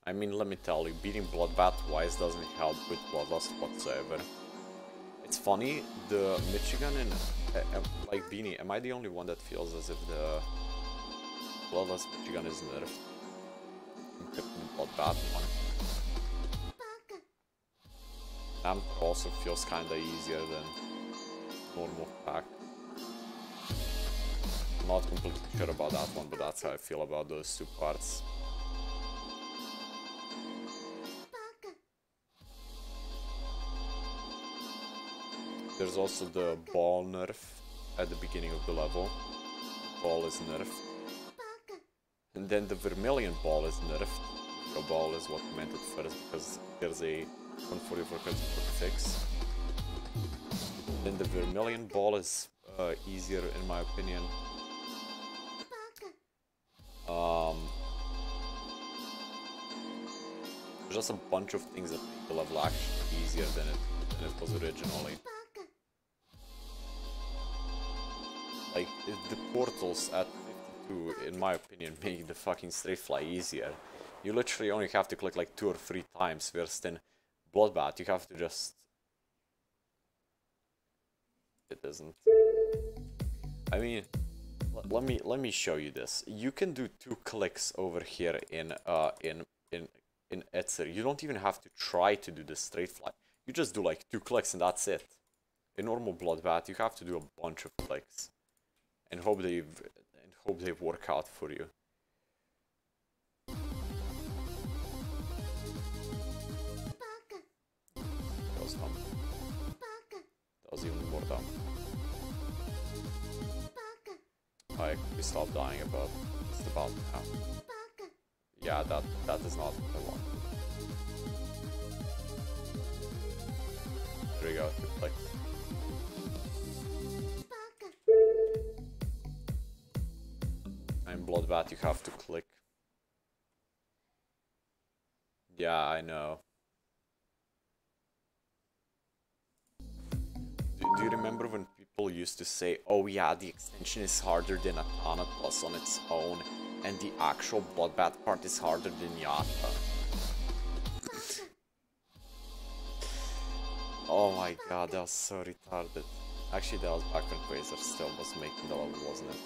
Speaker 1: I mean, let me tell you, beating Bloodbath twice doesn't help with Bloodlust whatsoever. It's funny, the Michigan and, like, Beanie, am I the only one that feels as if the Bloodlust Michigan is nerfed compared to the Bloodbath one? Amp also feels kinda easier than normal pack. I'm not completely sure about that one, but that's how I feel about those 2 parts. There's also the ball nerf at the beginning of the level. Ball is nerfed. And then the Vermilion ball is nerfed. The ball is what I meant at first because there's a 144 credit fix. Then the Vermilion ball is easier in my opinion. There's just a bunch of things that make the level actually easier than it was originally. Like, the portals at 52, in my opinion, make the fucking straight fly easier. You literally only have to click like 2 or 3 times, whereas in Bloodbath you have to just... It isn't. I mean, let me show you this. You can do 2 clicks over here in Etzer. You don't even have to try to do the straight fly. You just do like 2 clicks and that's it. In normal Bloodbath you have to do a bunch of clicks. And hope they work out for you. That was dumb. That was even more dumb. I we stopped dying about just about now. Yeah, that is not what I want. There we go, like. In Bloodbath you have to click. Yeah, I know. Do you remember when people used to say, oh yeah, the extension is harder than Atana Plus on its own, and the actual Bloodbath part is harder than Yata? Oh my god, that was so retarded. Actually, that was back when Quasar still was making the level, wasn't it?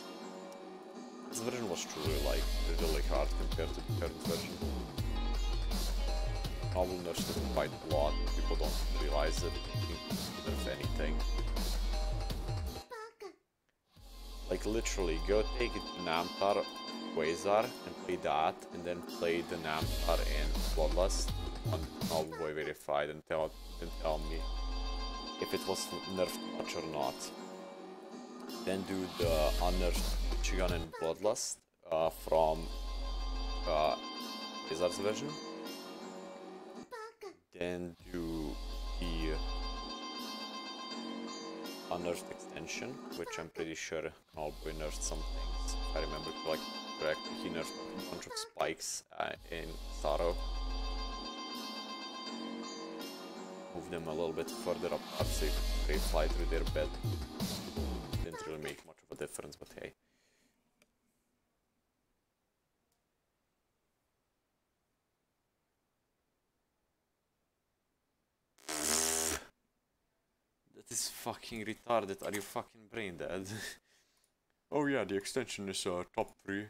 Speaker 1: This version was truly like really hard compared to the current version. Novel nerfed it quite a lot. People don't realize it. Nerf anything. Like literally, go take Namtar Quasar and play that, and then play the Namtar in Bloodlust on Novel Boy Verified, and tell me if it was nerfed much or not. Then do the unnerfed Chigan and Bloodlust from Quasar's version. Then do the unnerfed extension, which I'm pretty sure Knallboy nerfed some things. If I remember correctly, he nerfed a bunch of spikes in Sorrow. Move them a little bit further apart so you can straight fly through their bed. Didn't really make much of a difference, but hey. That is fucking retarded. Are you fucking brain dead? Oh yeah, the extension is top 3.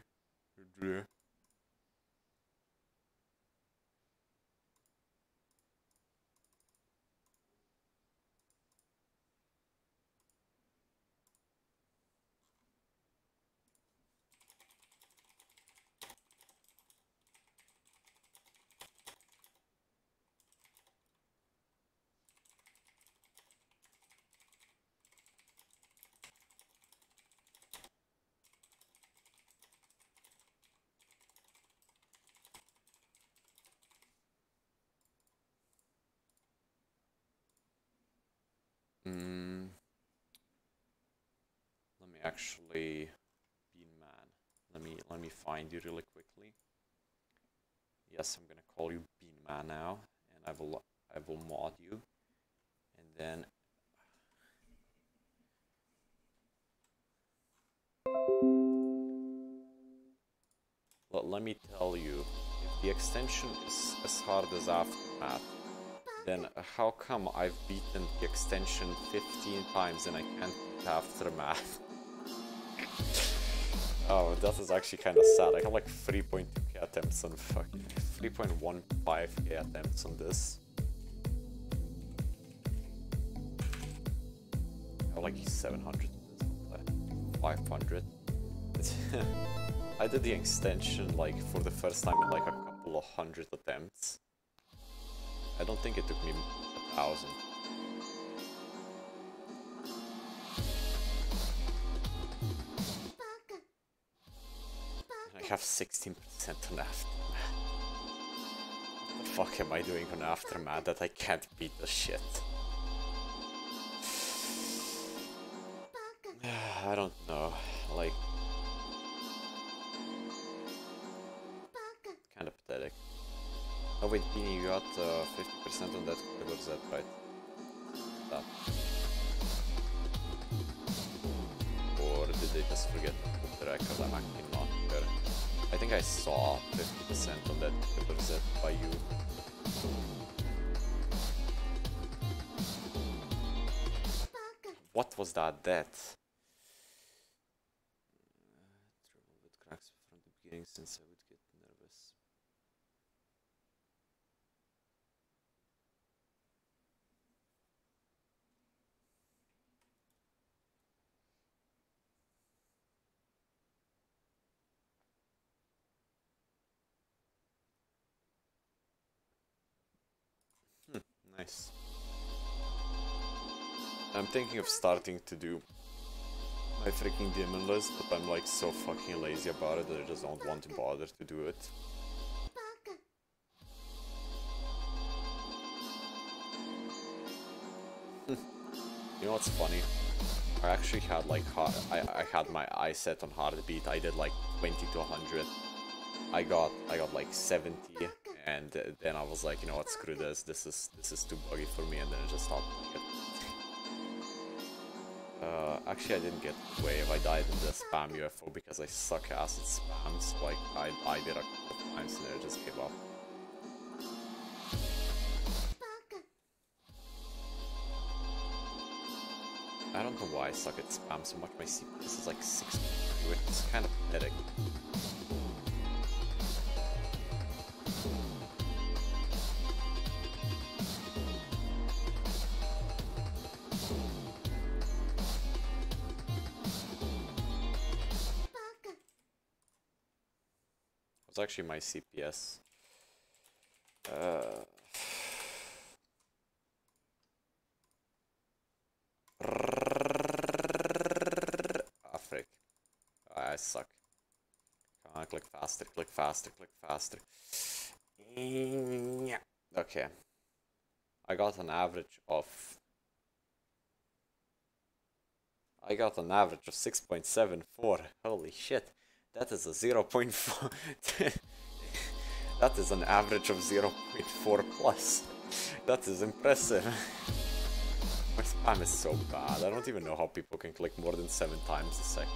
Speaker 1: Let me actually Bean Man. Let me find you really quickly. Yes, I'm gonna call you Bean Man now, and I will mod you, and then let me tell you, if the extension is as hard as Aftermath, then how come I've beaten the extension 15 times and I can't beat Aftermath? Oh, that is actually kind of sad. I have like 3.2k attempts on fucking 3.15k attempts on this. I have like 700 on this, 500. I did the extension like for the first time in like a couple of hundred attempts. I don't think it took me 1,000. I have 16% on Aftermath. What the fuck am I doing on Aftermath that I can't beat the shit? I don't know, like... kinda pathetic. Oh wait, Beanie, you got 50% on that corridor Z, right? That. Or did they just forget to put the record? I'm actually not sure. I think I saw 50% on that corridor Z by you. What was that death? Trouble with cracks from the beginning since I would get nervous. Nice. I'm thinking of starting to do my freaking demon list, but I'm like so fucking lazy about it that I just don't want to bother to do it. You know what's funny? I actually had like I had my eye set on heartbeat. I did like 20 to 100. I got like 70, and then I was like, you know what, screw this. This is too buggy for me, and then I just stopped playing it. Actually, I didn't get wave. I died in the spam UFO because I suck ass at spam. So like I did a couple of times, and then I just gave up. I don't don't know why I suck at spam so much. My CPS is like 6, which is kind of pathetic. It's actually my CPS. Ah, frick. I suck. Come on, click faster, click faster, click faster. Yeah. Okay. I got an average of 6.74. Holy shit. That is a 0.4. That is an average of 0.4 plus. That is impressive. My spam is so bad. I don't even know how people can click more than 7 times a second.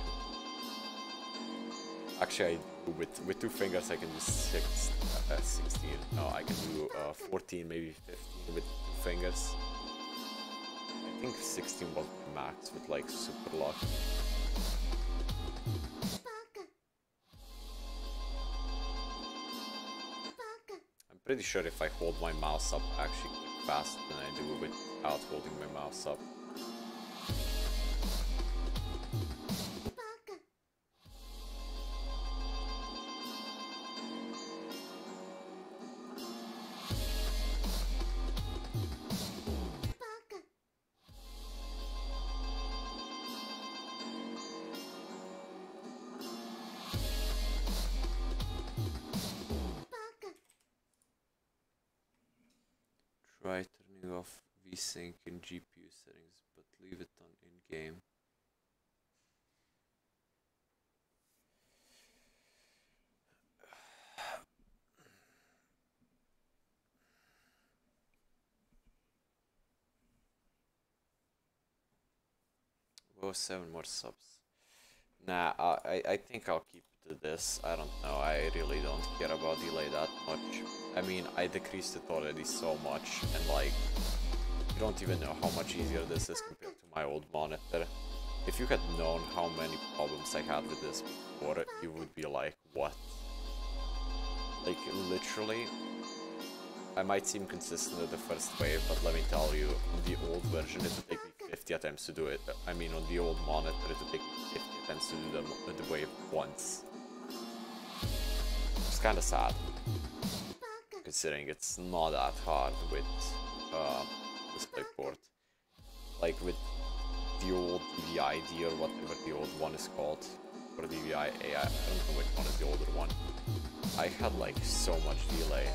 Speaker 1: Actually, I do with 2 fingers I can do 16. No, I can do 14, maybe 15 with 2 fingers. I think 16 was my max with like super luck. I'm pretty sure if I hold my mouse up, I actually click faster than I do without holding my mouse up. Try turning off VSync in GPU settings, but leave it on in-game. Oh, 7 more subs. Nah, I think I'll keep to this. I don't know, I really don't care about delay that much. I mean, I decreased it already so much, and like, you don't even know how much easier this is compared to my old monitor. If you had known how many problems I had with this before, you would be like, what? Like, literally, I might seem consistent at the first wave, but let me tell you, on the old version it would take me 50 attempts to do it. I mean, on the old monitor it would take me 50 attempts to do the wave once. It's kinda sad, considering it's not that hard with DisplayPort. Like with the old DVI-D or whatever the old one is called, or DVI-A, I don't know which one is the older one. I had like so much delay.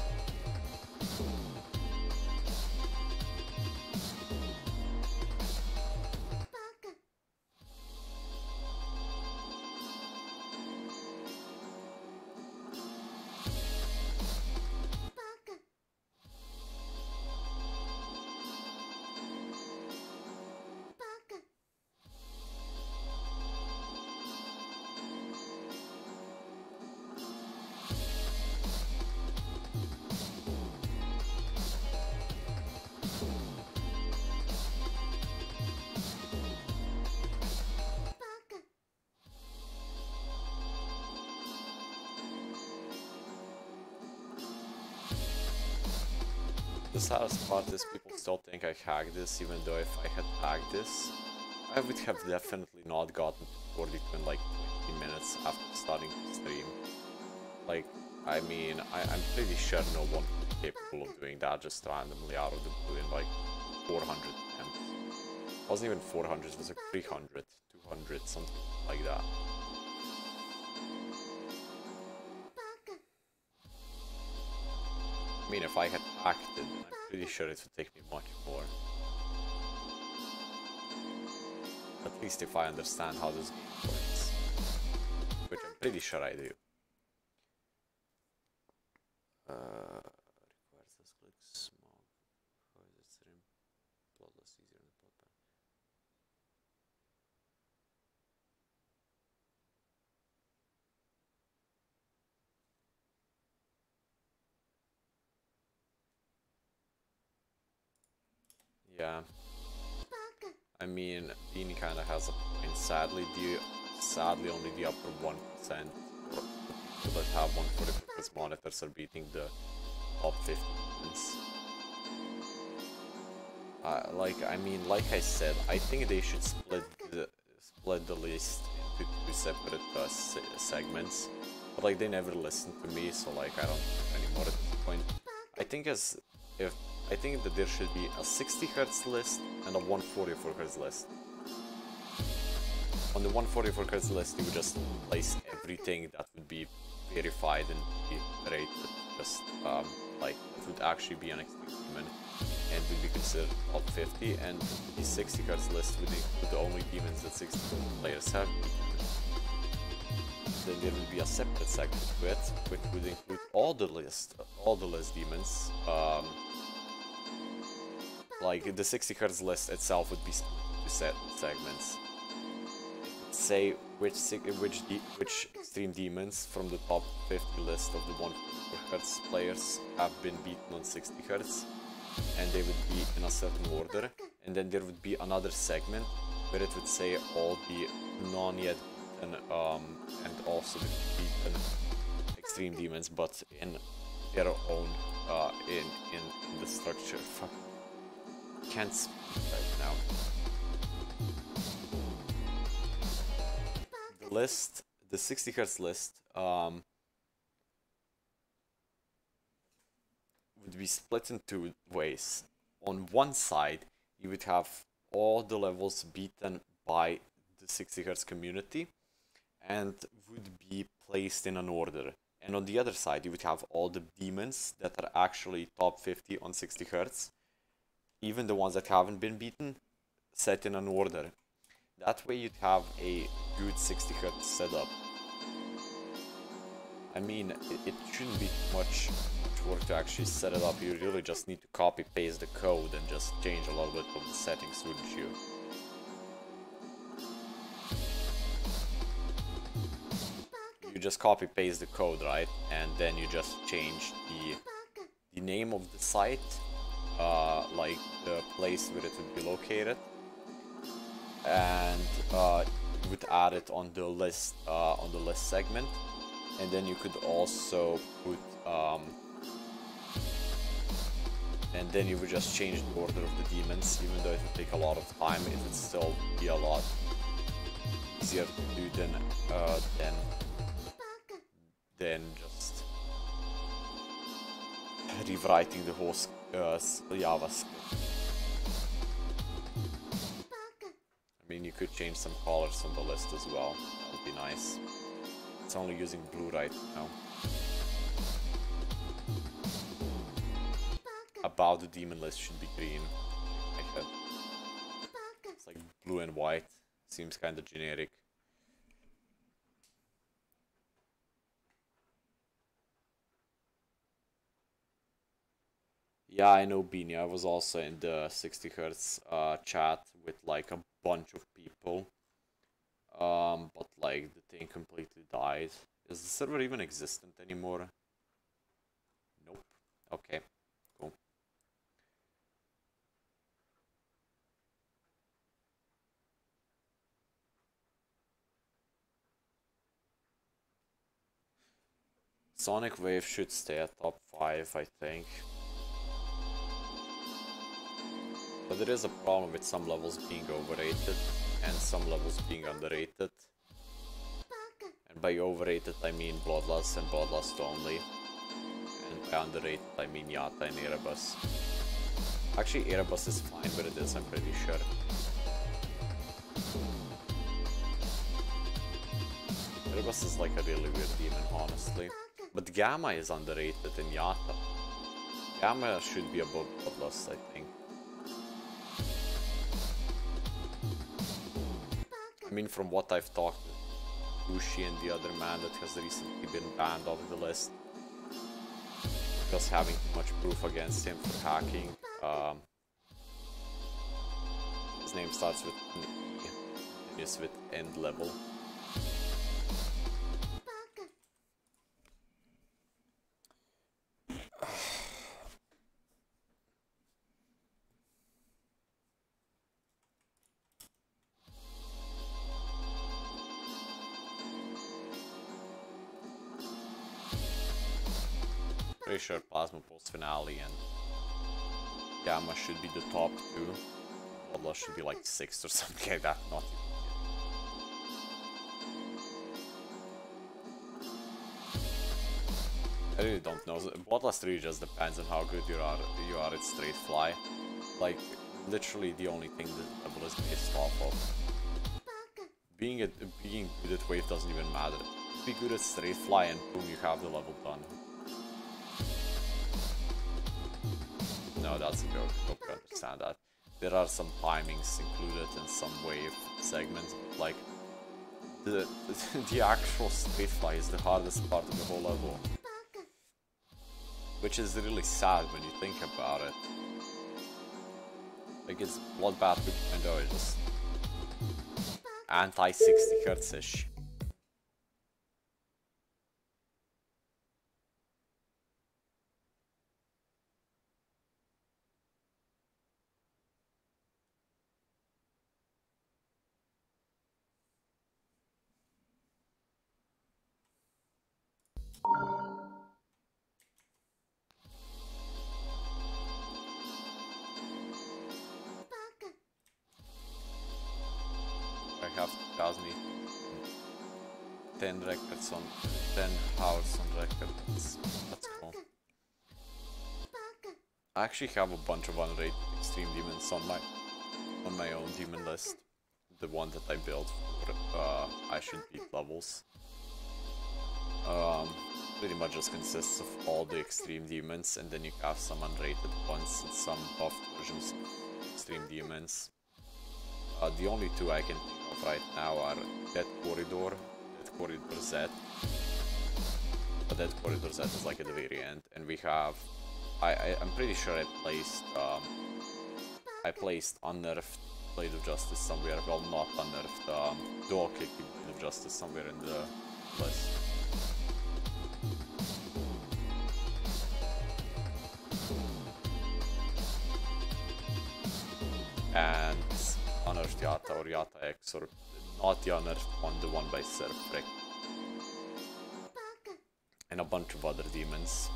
Speaker 1: The saddest part is people still think I hacked this, even though if I had hacked this, I would have definitely not gotten to 42 in like 20 minutes after starting the stream. Like, I mean, I'm pretty sure no one would be capable of doing that just randomly out of the blue in like 400 attempts. It wasn't even 400, it was like 300, 200, something like that. I mean, if I had hacked it, then I'm pretty sure it would take me much more. At least if I understand how this game works. Which I'm pretty sure I do. Requires us click smog. How is it stream? Bloodless easier than bloodbath. Yeah. I mean, Bean kind of has a point. Sadly, only the upper 1% or the people that have 144 monitors are beating the top 50 demons. Like I said, I think they should split the list into two separate segments. But like they never listen to me, so like I don't care anymore at this point. I think that there should be a 60 Hz list and a 144 Hz list. On the 144 Hz list, you would just place everything that would be verified and be rated. Just like it would actually be an extreme demon and would be considered top 50. And the 60 Hz list would include the only demons that 60 players have beaten. Then there will be a separate segment to it, which would include all the list demons. Like the 60 Hz list itself would be split into segments. Say which extreme demons from the top 50 list of the 144 Hz players have been beaten on 60 Hz, and they would be in a certain order. And then there would be another segment where it would say all the non-yet beaten and also the beaten extreme demons, but in their own in the structure. Fuck. Can't speak right now. The list, the 60 Hz list, would be split in two ways. On one side, you would have all the levels beaten by the 60 Hz community and would be placed in an order. And on the other side, you would have all the demons that are actually top 50 on 60 Hz, even the ones that haven't been beaten, set in an order. That way you'd have a good 60 Hz setup. I mean, it shouldn't be much work to actually set it up. You really just need to copy paste the code and just change a little bit of the settings, wouldn't you? You just copy paste the code, right? And then you just change the name of the site, like the place where it would be located, and you would add it on the list segment. And then you could also put and then you would just change the order of the demons. Even though it would take a lot of time, it would still be a lot easier to do than just rewriting the whole JavaScript. I mean, you could change some colors on the list as well. That would be nice. It's only using blue right now. About the demon list should be green. Like that. It's like blue and white. Seems kind of generic. Yeah, I know, Beanie. I was also in the 60 Hz chat with like a bunch of people. But like the thing completely died. Is the server even existent anymore? Nope. Okay, cool. Sonic Wave should stay at top 5, I think. But there is a problem with some levels being overrated and some levels being underrated. And by overrated I mean Bloodlust and Bloodlust only. And by underrated I mean Yata and Erebus. Actually Erebus is fine where it is, I'm pretty sure. Erebus is like a really weird demon, honestly. But Gamma is underrated in Yata. Gamma should be above Bloodlust, I think. I mean, from what I've talked to Ushi and the other man that has recently been banned off the list because having too much proof against him for hacking. His name starts with an E and is with end level. pretty sure Plasma Pulse Finale and Gamma should be the top 2. Bloodlust should be like 6th or something like that, not even. I really don't know. Bloodlust really just depends on how good you are at straight fly. Like, literally the only thing this level is based off of. Being good at wave doesn't even matter. Be good at straight fly and boom, you have the level done. No, that's a joke. Hope you understand that. There are some timings included in some wave segments, but like the actual straight fly is the hardest part of the whole level. Which is really sad when you think about it. Like, it's Bloodbath 2.0, it's just anti-60 Hz-ish. I have 10 records on 10 hours on record. That's cool. I actually have a bunch of unrated extreme demons on my own demon list. The one that I built for I should beat levels. Pretty much just consists of all the extreme demons, and then you have some unrated ones and some buffed versions of extreme demons. The only 2 I can think of right now are Dead Corridor Z. But Dead Corridor Z is like at the very end, and we have. I'm pretty sure I placed unnerfed Blade of Justice somewhere. Well, not unnerfed. Dual click Blade of Justice somewhere in the list. And unearthed Yata or Yata X, or not the unearthed one, the one by Serfric. And a bunch of other demons.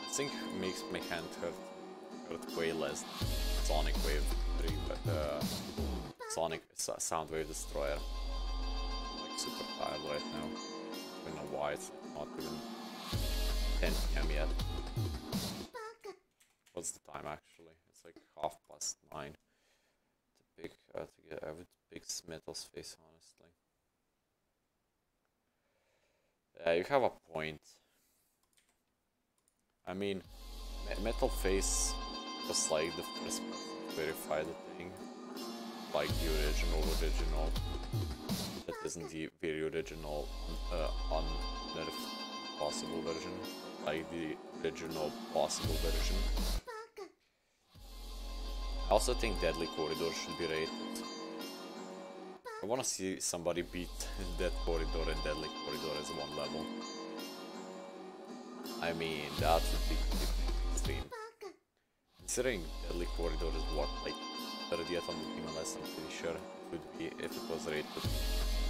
Speaker 1: I think makes my hand hurt way less than Sonic Wave 3, but Sonic Sound Wave Destroyer. I'm like super tired right now. I don't know why, it's like not even 10 PM yet. What's the time actually? It's like 9:30. To pick to get I would pick Metal's face, honestly. Yeah, you have a point. I mean, Metal Face was like the first person to verify the thing. Like the original. That isn't the very original unnerfed possible version. Like the original possible version. I also think Deadly Corridor should be rated. I wanna see somebody beat Dead Corridor and Deadly Corridor as one level. I mean, that would be pretty extreme. Considering Deadly Corridor is what, like 30th on the demon list, I'm pretty sure it would be if it was rated.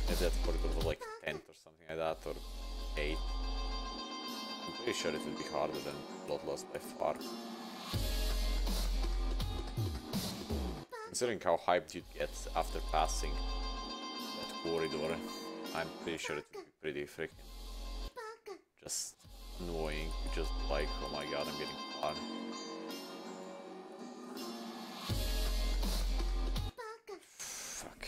Speaker 1: If that corridor was like 10th or something like that, or 8th. I'm pretty sure it would be harder than Bloodlust by far. Considering how hyped you'd get after passing that corridor, I'm pretty sure it would be pretty freaking just annoying to just be like, oh my god, I'm getting far. Fuck.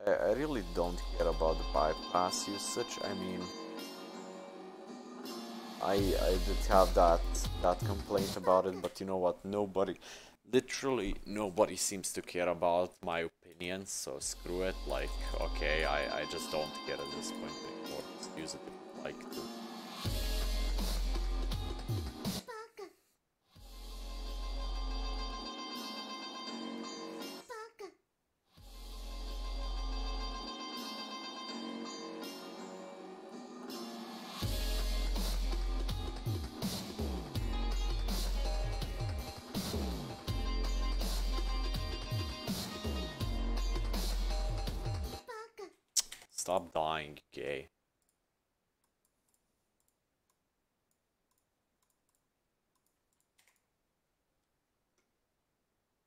Speaker 1: I really don't care about the bypass usage. I mean, I did have that complaint about it, but you know what? Literally nobody seems to care about my opinion, so screw it. Like, okay, I just don't care at this point anymore. Just use it if you like to. stop dying, gay.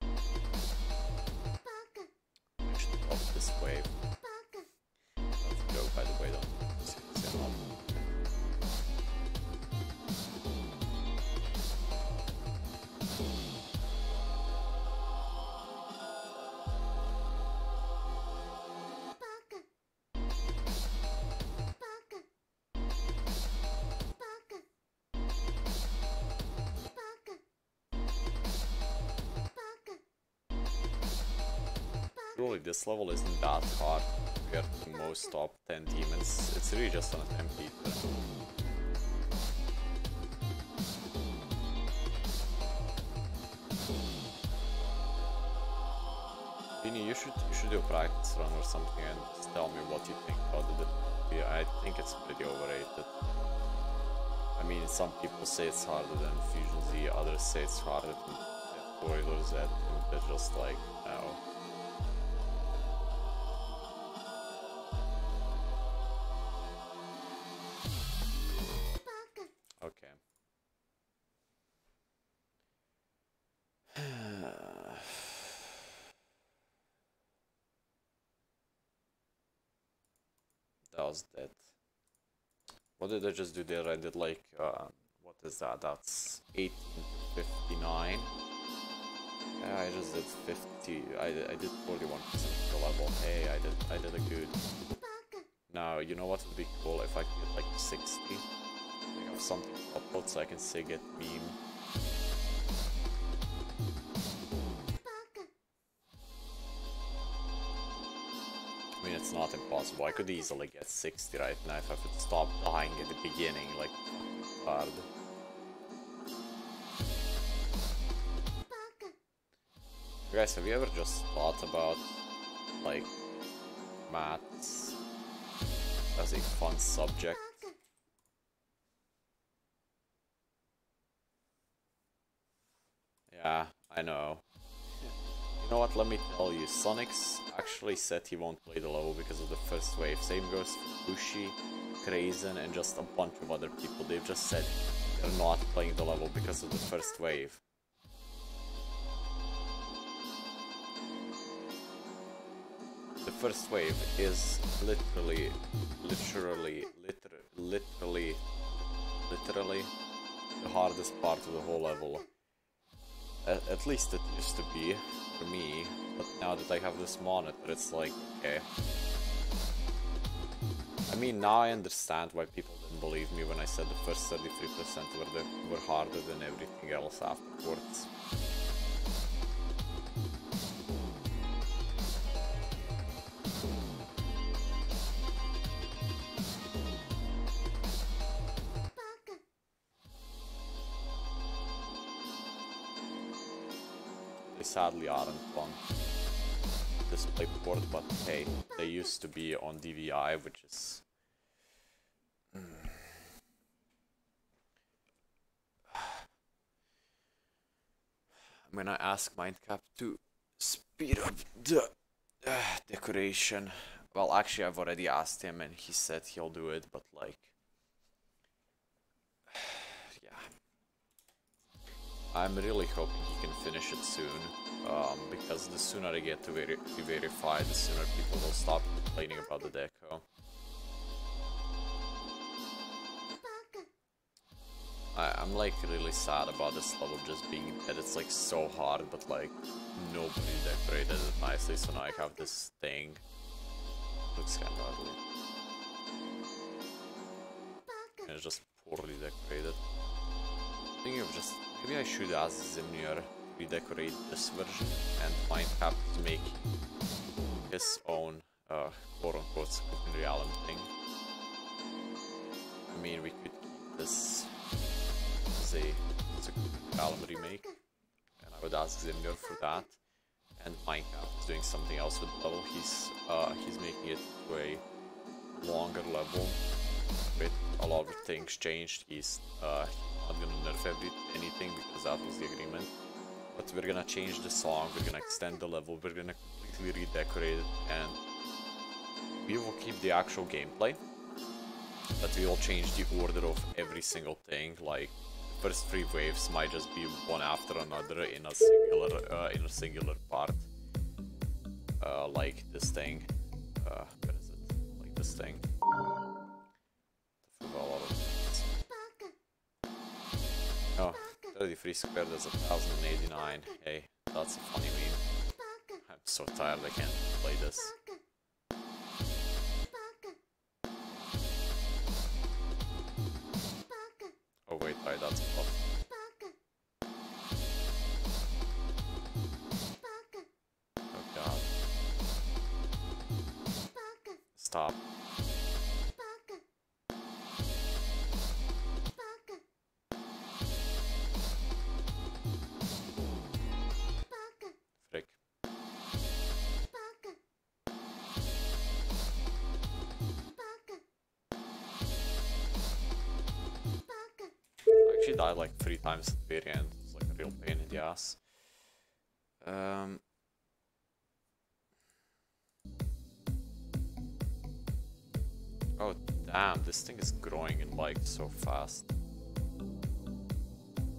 Speaker 1: I should drop this wave. Let's go, by the way, don't see this at all. Surely this level isn't that hard compared to most top 10 demons. It's really just an MP. Vinny, you should do a practice run or something and just tell me what you think about it. Yeah, I think it's pretty overrated. I mean, some people say it's harder than Fusion Z, others say it's harder than Boiler Z, and they're just like, no. Okay. That was that. What did I just do there? I did like, what is that? That's 18 to 59. Yeah, I just did 50. I did 41% of the level. Hey, I did a good. Now, you know what would be cool if I could get like 60? I have something to upload so I can say get meme. I mean, it's not impossible. I could easily get 60 right now if I could stop dying at the beginning, like, hard. Guys, have you ever just thought about, like, maths as a fun subject? Yeah, I know. You know what, let me tell you, Sonic's actually said he won't play the level because of the first wave. Same goes for Bushi, Krazen, and just a bunch of other people. They've just said they're not playing the level because of the first wave. The first wave is literally the hardest part of the whole level. At least it used to be for me, but now that I have this monitor, it's like, okay. I mean, now I understand why people didn't believe me when I said the first 33% were harder than everything else afterwards. They sadly aren't on DisplayPort, but hey, they used to be on DVI, which is... I'm gonna ask Mindcap to speed up the decoration. Well, actually, I've already asked him and he said he'll do it, but like... I'm really hoping he can finish it soon, because the sooner I get to be verified, the sooner people will stop complaining about the deco. I'm like really sad about this level just being dead. It's like so hard, but like nobody decorated it nicely, so now I have this thing. Looks kinda ugly. And it's just poorly decorated. Thinking of just, maybe I should ask Zimnier to redecorate this version and Mindcap to make his own quote-unquote sakupen realm thing. I mean, we could keep this as a sakupen realm remake, and I would ask Zimnier for that. And Mindcap is doing something else with the level. He's making it to a longer level with a lot of things changed. He's not gonna nerf anything because that was the agreement, but we're gonna change the song, we're gonna extend the level, we're gonna completely redecorate it, and we will keep the actual gameplay, but we will change the order of every single thing. Like, the first 3 waves might just be one after another in a singular part. Like this thing. What is it? Like this thing. Oh, 33 squared is 1089. Hey, that's a funny meme. I'm so tired, I can't play this. Oh wait, right, that's a bluff. Oh god. Stop. Frick. I actually died like 3 times at the very end. It's like a real pain in the ass. Oh damn, this thing is growing in like so fast.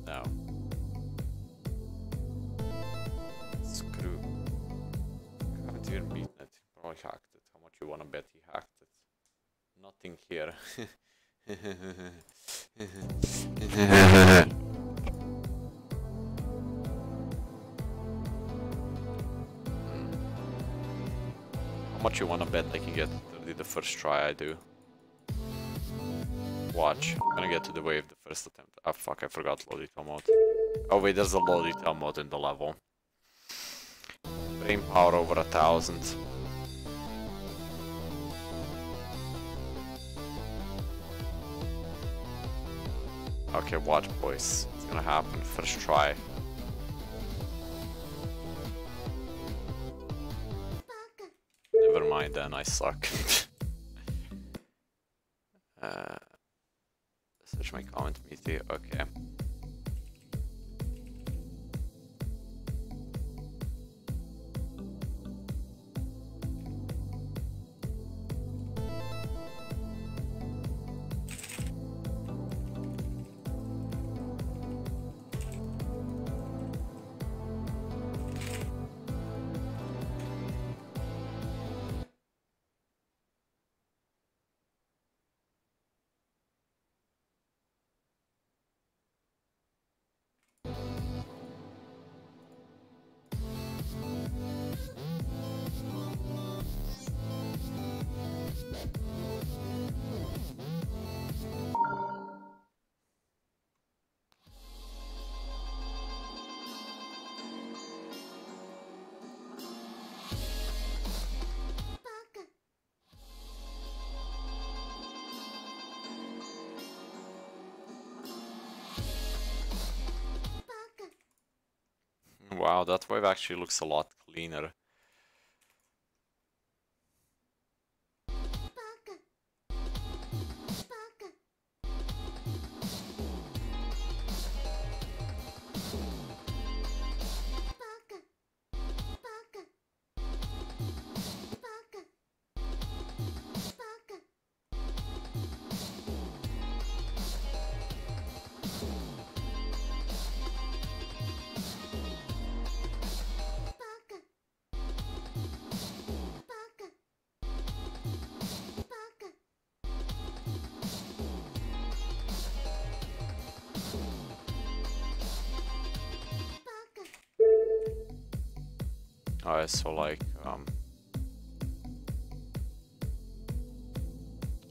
Speaker 1: No. Screw. I haven't even beaten it. He probably hacked it. How much you wanna bet he hacked it? Nothing here. How much you wanna bet I can get 30 the first try I do? Watch, I'm gonna get to the wave the first attempt. Ah fuck, I forgot low detail mode. Oh wait, there's a low detail mode in the level. Brain power over 1000. Okay, watch boys. It's gonna happen first try. Never mind then, I suck. Search my comment meter, okay. Wow, that wave actually looks a lot cleaner. Alright, so like,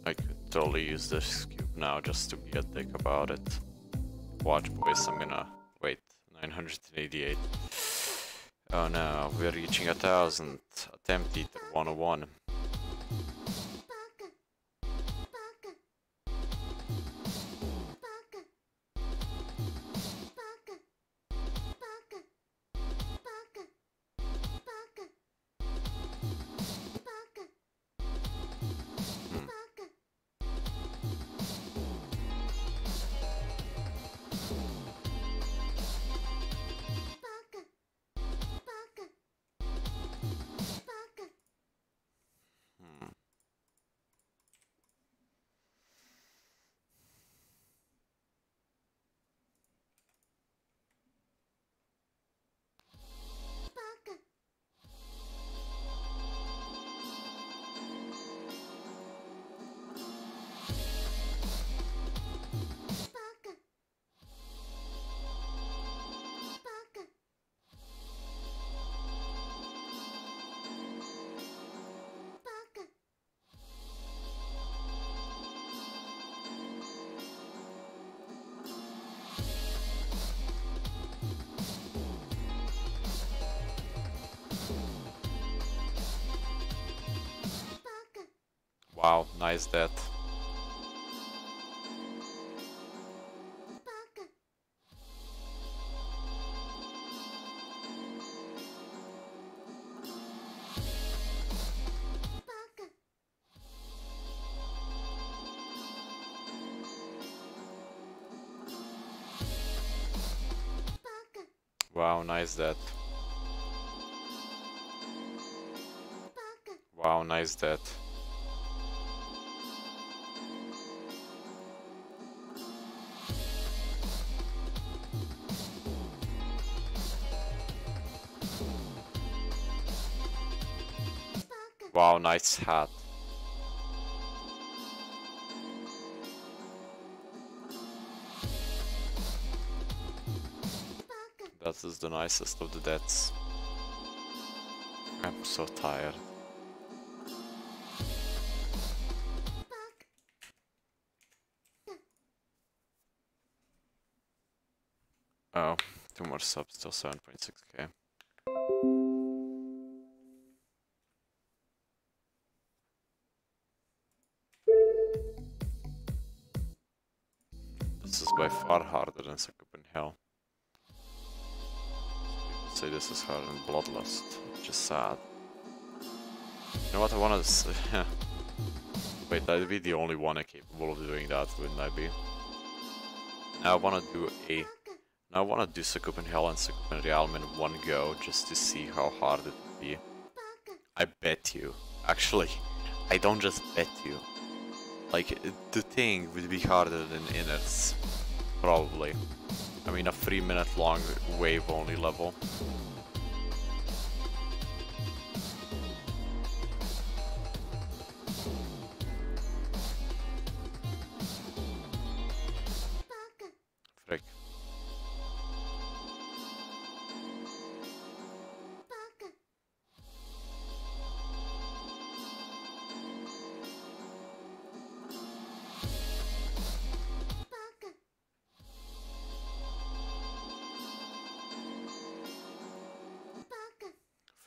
Speaker 1: I could totally use this cube now just to be a dick about it. Watch boys, I'm gonna, wait, 988. Oh no, we're reaching 1000. Attempt eater 101. Wow, nice death. Wow, nice death. Wow, nice death. Wow, nice hat. That is the nicest of the deaths. I'm so tired. Oh, 2 more subs, still 7.6k. This is by far harder than sakupen hell. People say this is harder than bloodlust, which is sad. You know what I wanna say? Wait, I'd be the only one capable of doing that, wouldn't I be? Now I wanna do sakupen hell and sakupen realm in one go, just to see how hard it would be. I bet you. Actually, I don't just bet you. Like, the thing would be harder than innards. Probably. I mean, a 3-minute long wave only level. Frick.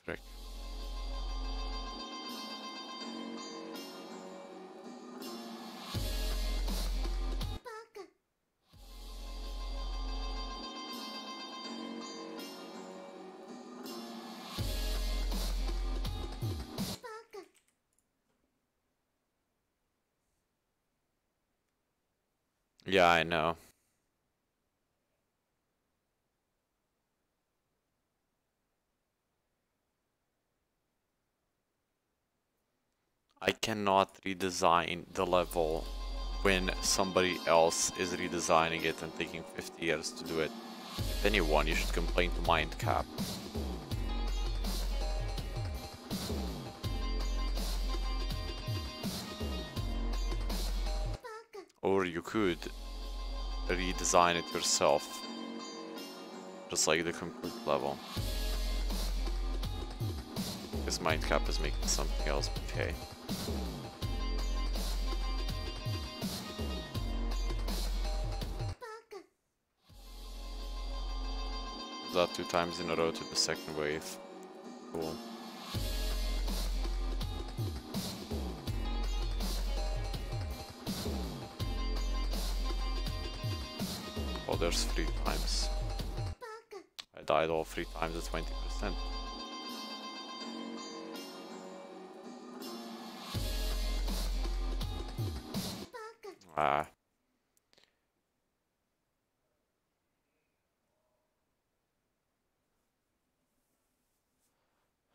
Speaker 1: Frick. Yeah, I know. I cannot redesign the level when somebody else is redesigning it and taking 50 years to do it. If anyone, you should complain to Mindcap. Or you could redesign it yourself. Just like the complete level. Because Mindcap is making something else, okay. That 2 times in a row to the second wave. Cool. Oh, there's 3 times. I died all 3 times at 20%. Ah.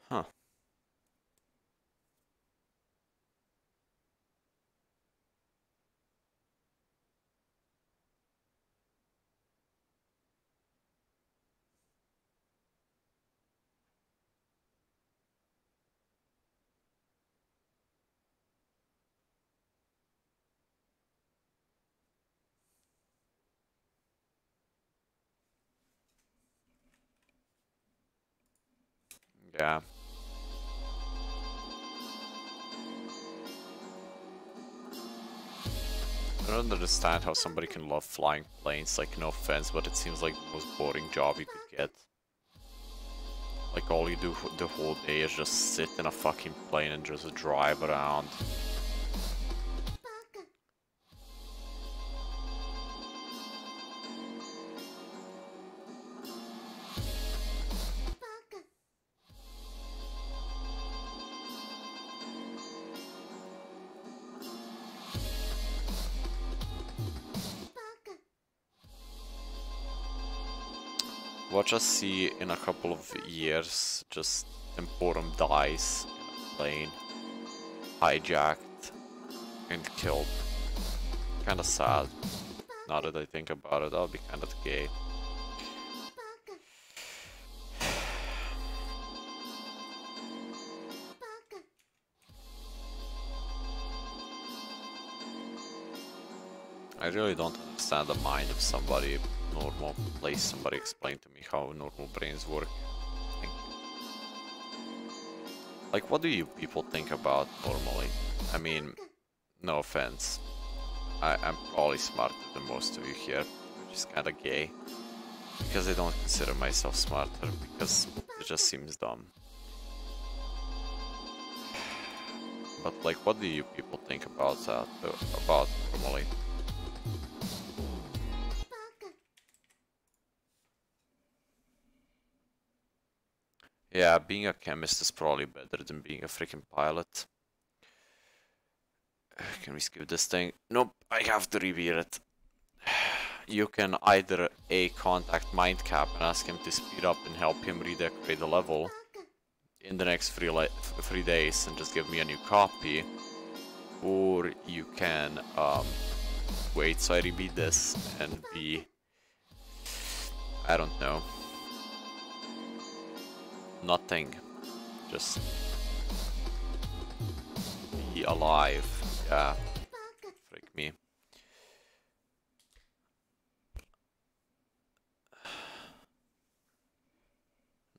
Speaker 1: Huh. Yeah. I don't understand how somebody can love flying planes, like no offense, but it seems like the most boring job you could get. Like all you do the whole day is just sit in a fucking plane and just drive around. watch us see in a couple of years just Emporum dies in a plane, hijacked and killed. Kinda sad. Now that I think about it, that'll be kinda gay. I really don't understand the mind of somebody normal. Please, somebody explain to me how normal brains work. Thank you. Like, what do you people think about normally? I mean, no offense. I'm probably smarter than most of you here, which is kinda gay. Because I don't consider myself smarter, because it just seems dumb. But like, what do you people think about that, about normally? Yeah, being a chemist is probably better than being a freaking pilot. Can we skip this thing? Nope, I have to reveal it. You can either A, contact Mindcap and ask him to speed up and help him redecorate the level in the next 3 days and just give me a new copy, or you can wait so I rebeat this and be, I don't know, nothing, just be alive. Yeah, frick me.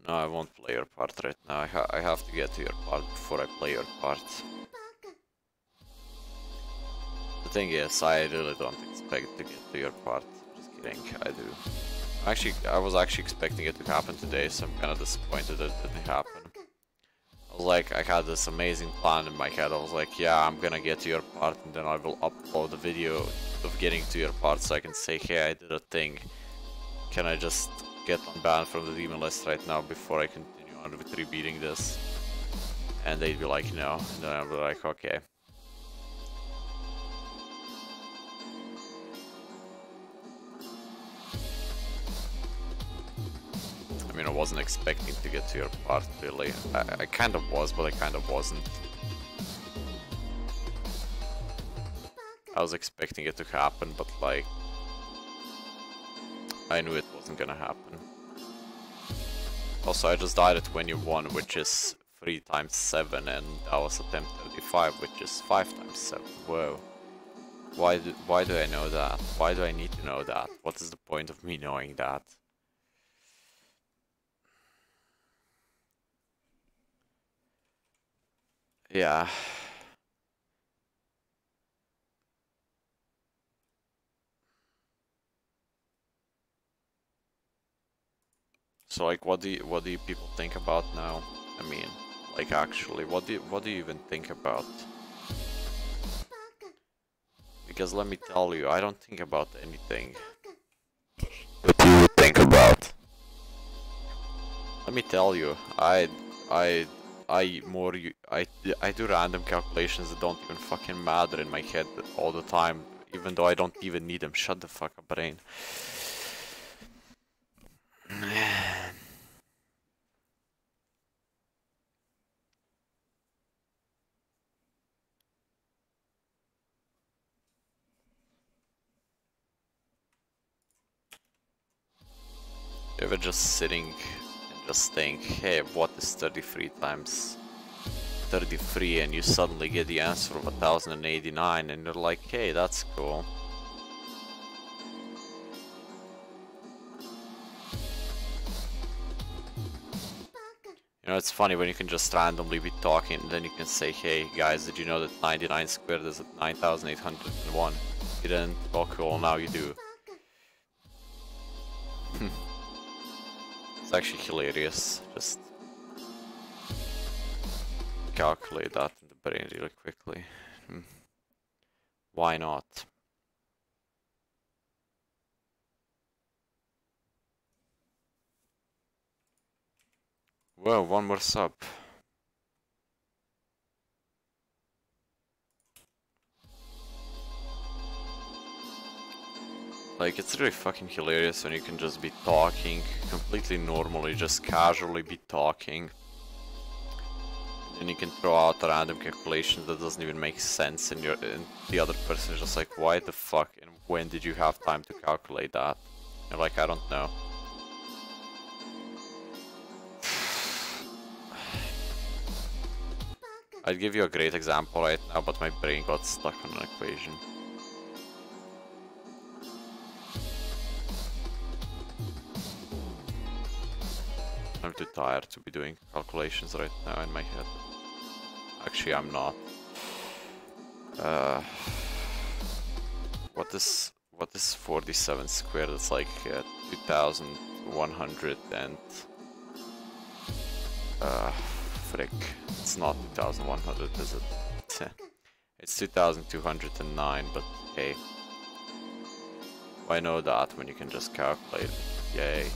Speaker 1: No, I won't play your part right now. I have to get to your part before I play your part. The thing is, I really don't expect to get to your part. Just kidding, I do. I was actually expecting it to happen today, so I'm kind of disappointed that it didn't happen. I was like, I had this amazing plan in my head. I was like, yeah, I'm gonna get to your part and then I will upload the video of getting to your part so I can say, hey, I did a thing. Can I just get unbanned from the demon list right now before I continue on with rebeating this? And they'd be like, no. And then I'd be like, okay. I mean, I wasn't expecting to get to your part, really. I kind of was, but I kind of wasn't. I was expecting it to happen, but like, I knew it wasn't gonna happen. Also, I just died at 21, which is 3 times 7, and that was attempt 35, which is 5 times 7. Whoa. Why do I know that? Why do I need to know that? What is the point of me knowing that? Yeah. So like, what do you people think about now? I mean, like, actually, what do you even think about? Because let me tell you, I don't think about anything. What do you think about? Let me tell you, I do random calculations that don't even fucking matter in my head all the time, even though I don't even need them. Shut the fuck up, brain. You ever just sitting and just think, hey, what is 33 times 33, and you suddenly get the answer of 1089 and you're like, hey, that's cool. You know, it's funny when you can just randomly be talking and then you can say, hey guys, did you know that 99 squared is at 9801? You didn't? Oh cool, now you do. It's actually hilarious. Just calculate that in the brain really quickly. Why not? Whoa, one more sub. Like, it's really fucking hilarious when you can just be talking completely normally, just casually be talking. And you can throw out a random calculation that doesn't even make sense, and the other person is just like, why the fuck and when did you have time to calculate that? You're like, I don't know. I'd give you a great example right now, but my brain got stuck on an equation. I'm too tired to be doing calculations right now in my head. Actually, I'm not. What is 47 squared? It's like 2,100 and frick. It's not 2,100, is it? It's 2,209, but hey. Why know that when you can just calculate it? Yay.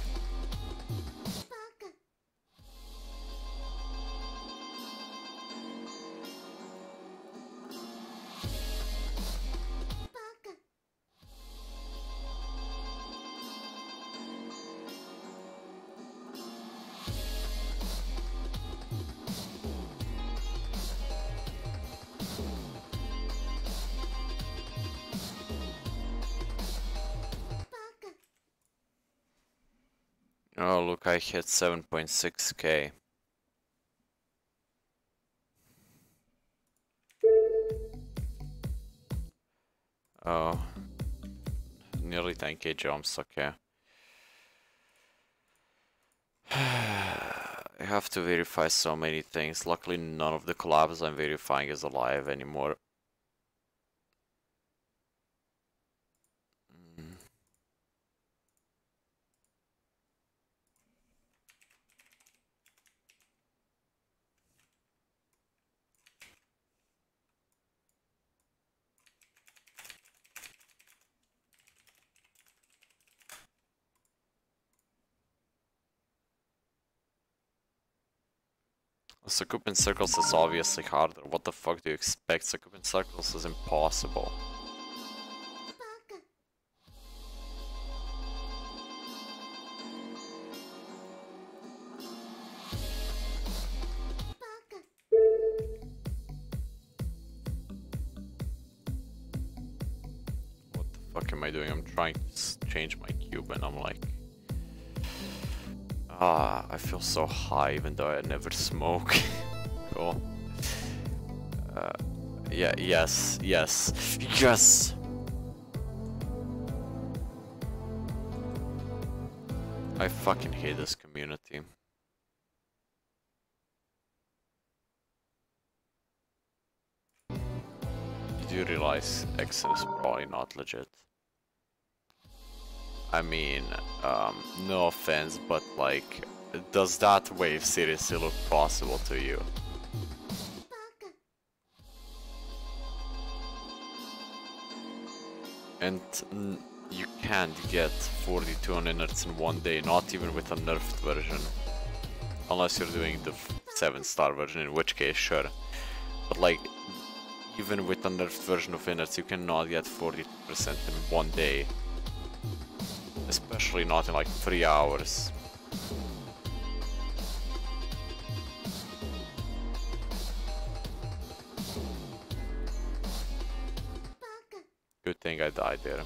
Speaker 1: Oh, look, I hit 7.6k. Oh, nearly 10k jumps, okay. I have to verify so many things. Luckily, none of the collabs I'm verifying is alive anymore. Sakupen circles is obviously harder. What the fuck do you expect? Sakupen circles is impossible. What the fuck am I doing? I'm trying to change my cube and I'm like... I feel so high even though I never smoke. Cool. Yeah, yes. I fucking hate this community. You do realize Exen is probably not legit. I mean, no offense, but like, does that wave seriously look possible to you? And you can't get 42 on innards in one day, not even with a nerfed version. Unless you're doing the 7-star version, in which case, sure. But like, even with a nerfed version of innards, you cannot get 42% in one day. Especially not in like 3 hours. Good thing I died there.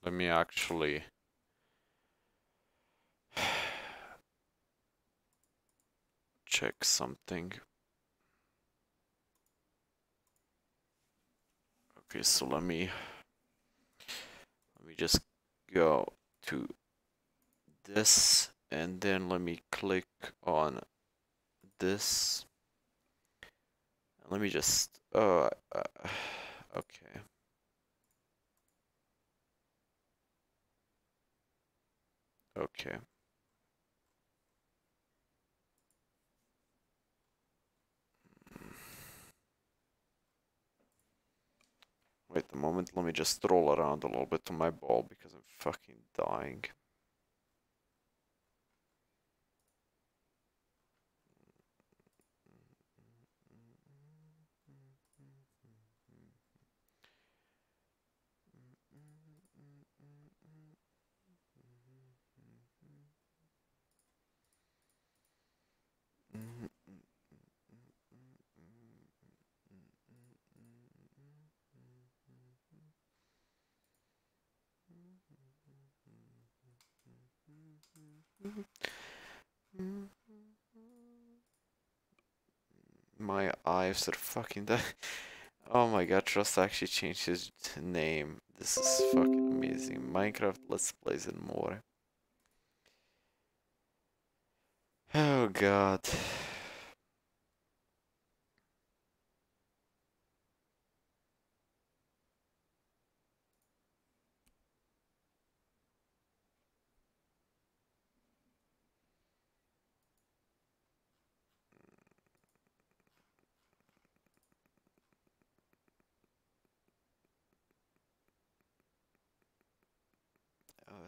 Speaker 1: Let me actually check something. Okay, so let me just go to this and then let me click on this. Let me just okay. Okay. Wait a moment, let me just roll around a little bit on my ball because I'm fucking dying. My eyes are fucking dead. Oh my god, Trust actually changed his name. This is fucking amazing. Minecraft Let's Plays and more. Oh god.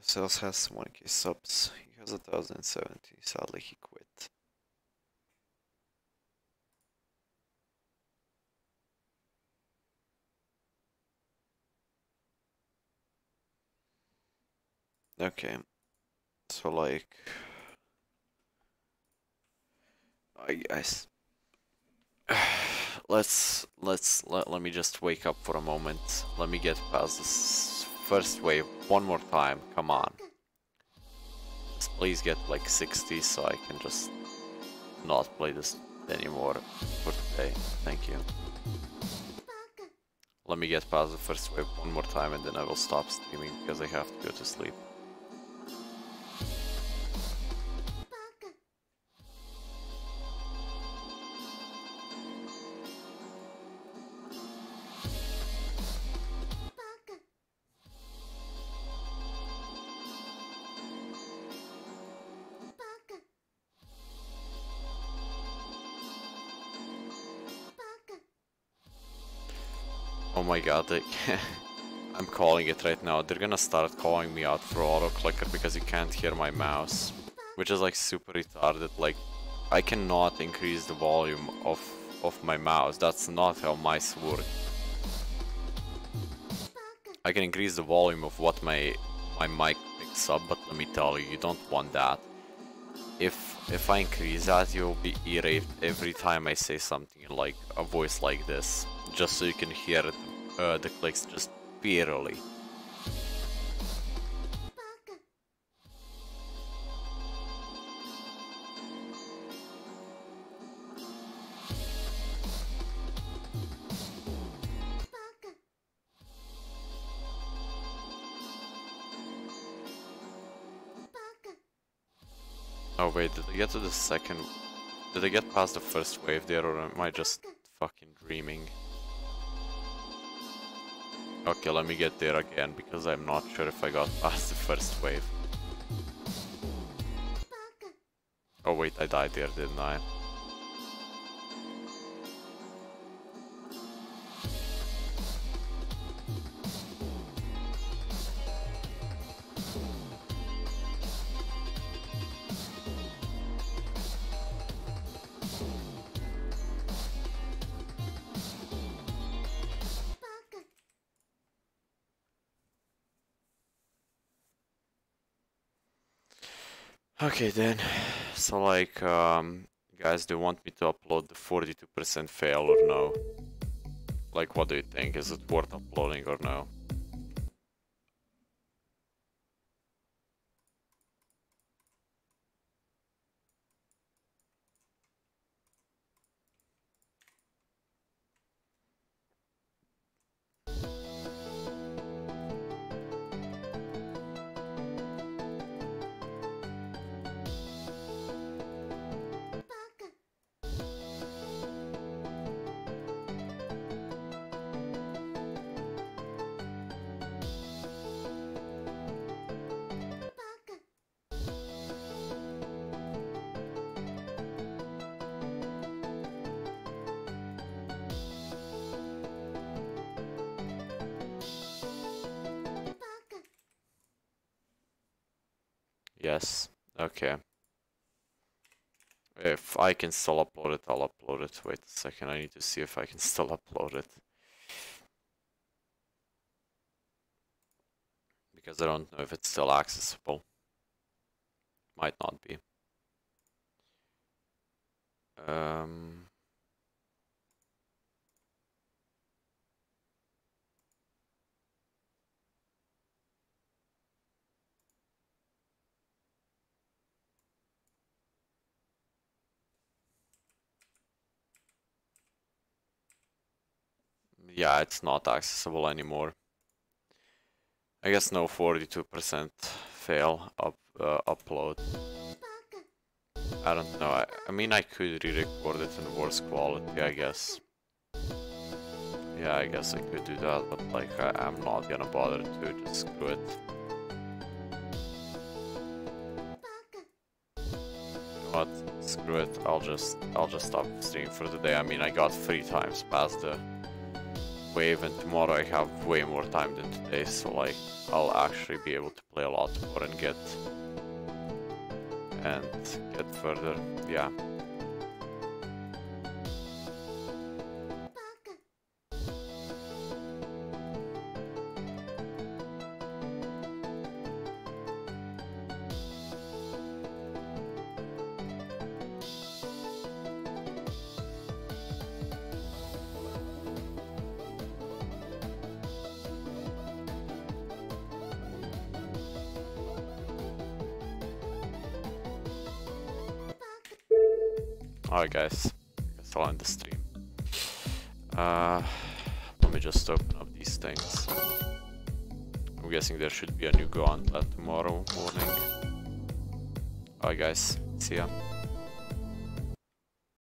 Speaker 1: Sales has 1k subs. He has 1070. Sadly, he quit. Okay. So like, I guess. Let me just wake up for a moment. Let me get past this first wave one more time. Come on. Just please get like 60 so I can just not play this anymore for today. Thank you. Let me get past the first wave one more time and then I will stop streaming because I have to go to sleep. Oh my god, I'm calling it right now. They're gonna start calling me out for auto clicker because you can't hear my mouse. Which is like super retarded. Like, I cannot increase the volume of my mouse. That's not how mice work. I can increase the volume of what my mic picks up, but let me tell you, you don't want that. If I increase that, you'll be irate every time I say something like a voice like this, just so you can hear the clicks just barely. Oh wait, did I get to the second? Did I get past the first wave there, or am I just fucking dreaming? Okay, let me get there again, because I'm not sure if I got past the first wave. Oh wait, I died there, didn't I? Okay then, so like, guys, do you want me to upload the 42% fail or no? Like, what do you think? Is it worth uploading or no? Yes. Okay. If I can still upload it, I'll upload it. Wait a second, I need to see if I can still upload it. Because I don't know if it's still accessible. Might not be. Yeah, it's not accessible anymore. I guess no 42% fail upload. I don't know. I mean, I could re-record it in worse quality, I guess. Yeah, I guess I could do that, but like, I'm not gonna bother to, just screw it. You know what? Screw it. I'll just stop streaming for the day. I mean, I got 3 times past the wave, and tomorrow I have way more time than today, so like, I'll actually be able to play a lot more and get further. Yeah. Alright guys, I guess I'll end the stream. Let me just open up these things. I'm guessing there should be a new gauntlet tomorrow morning. Alright guys, see ya.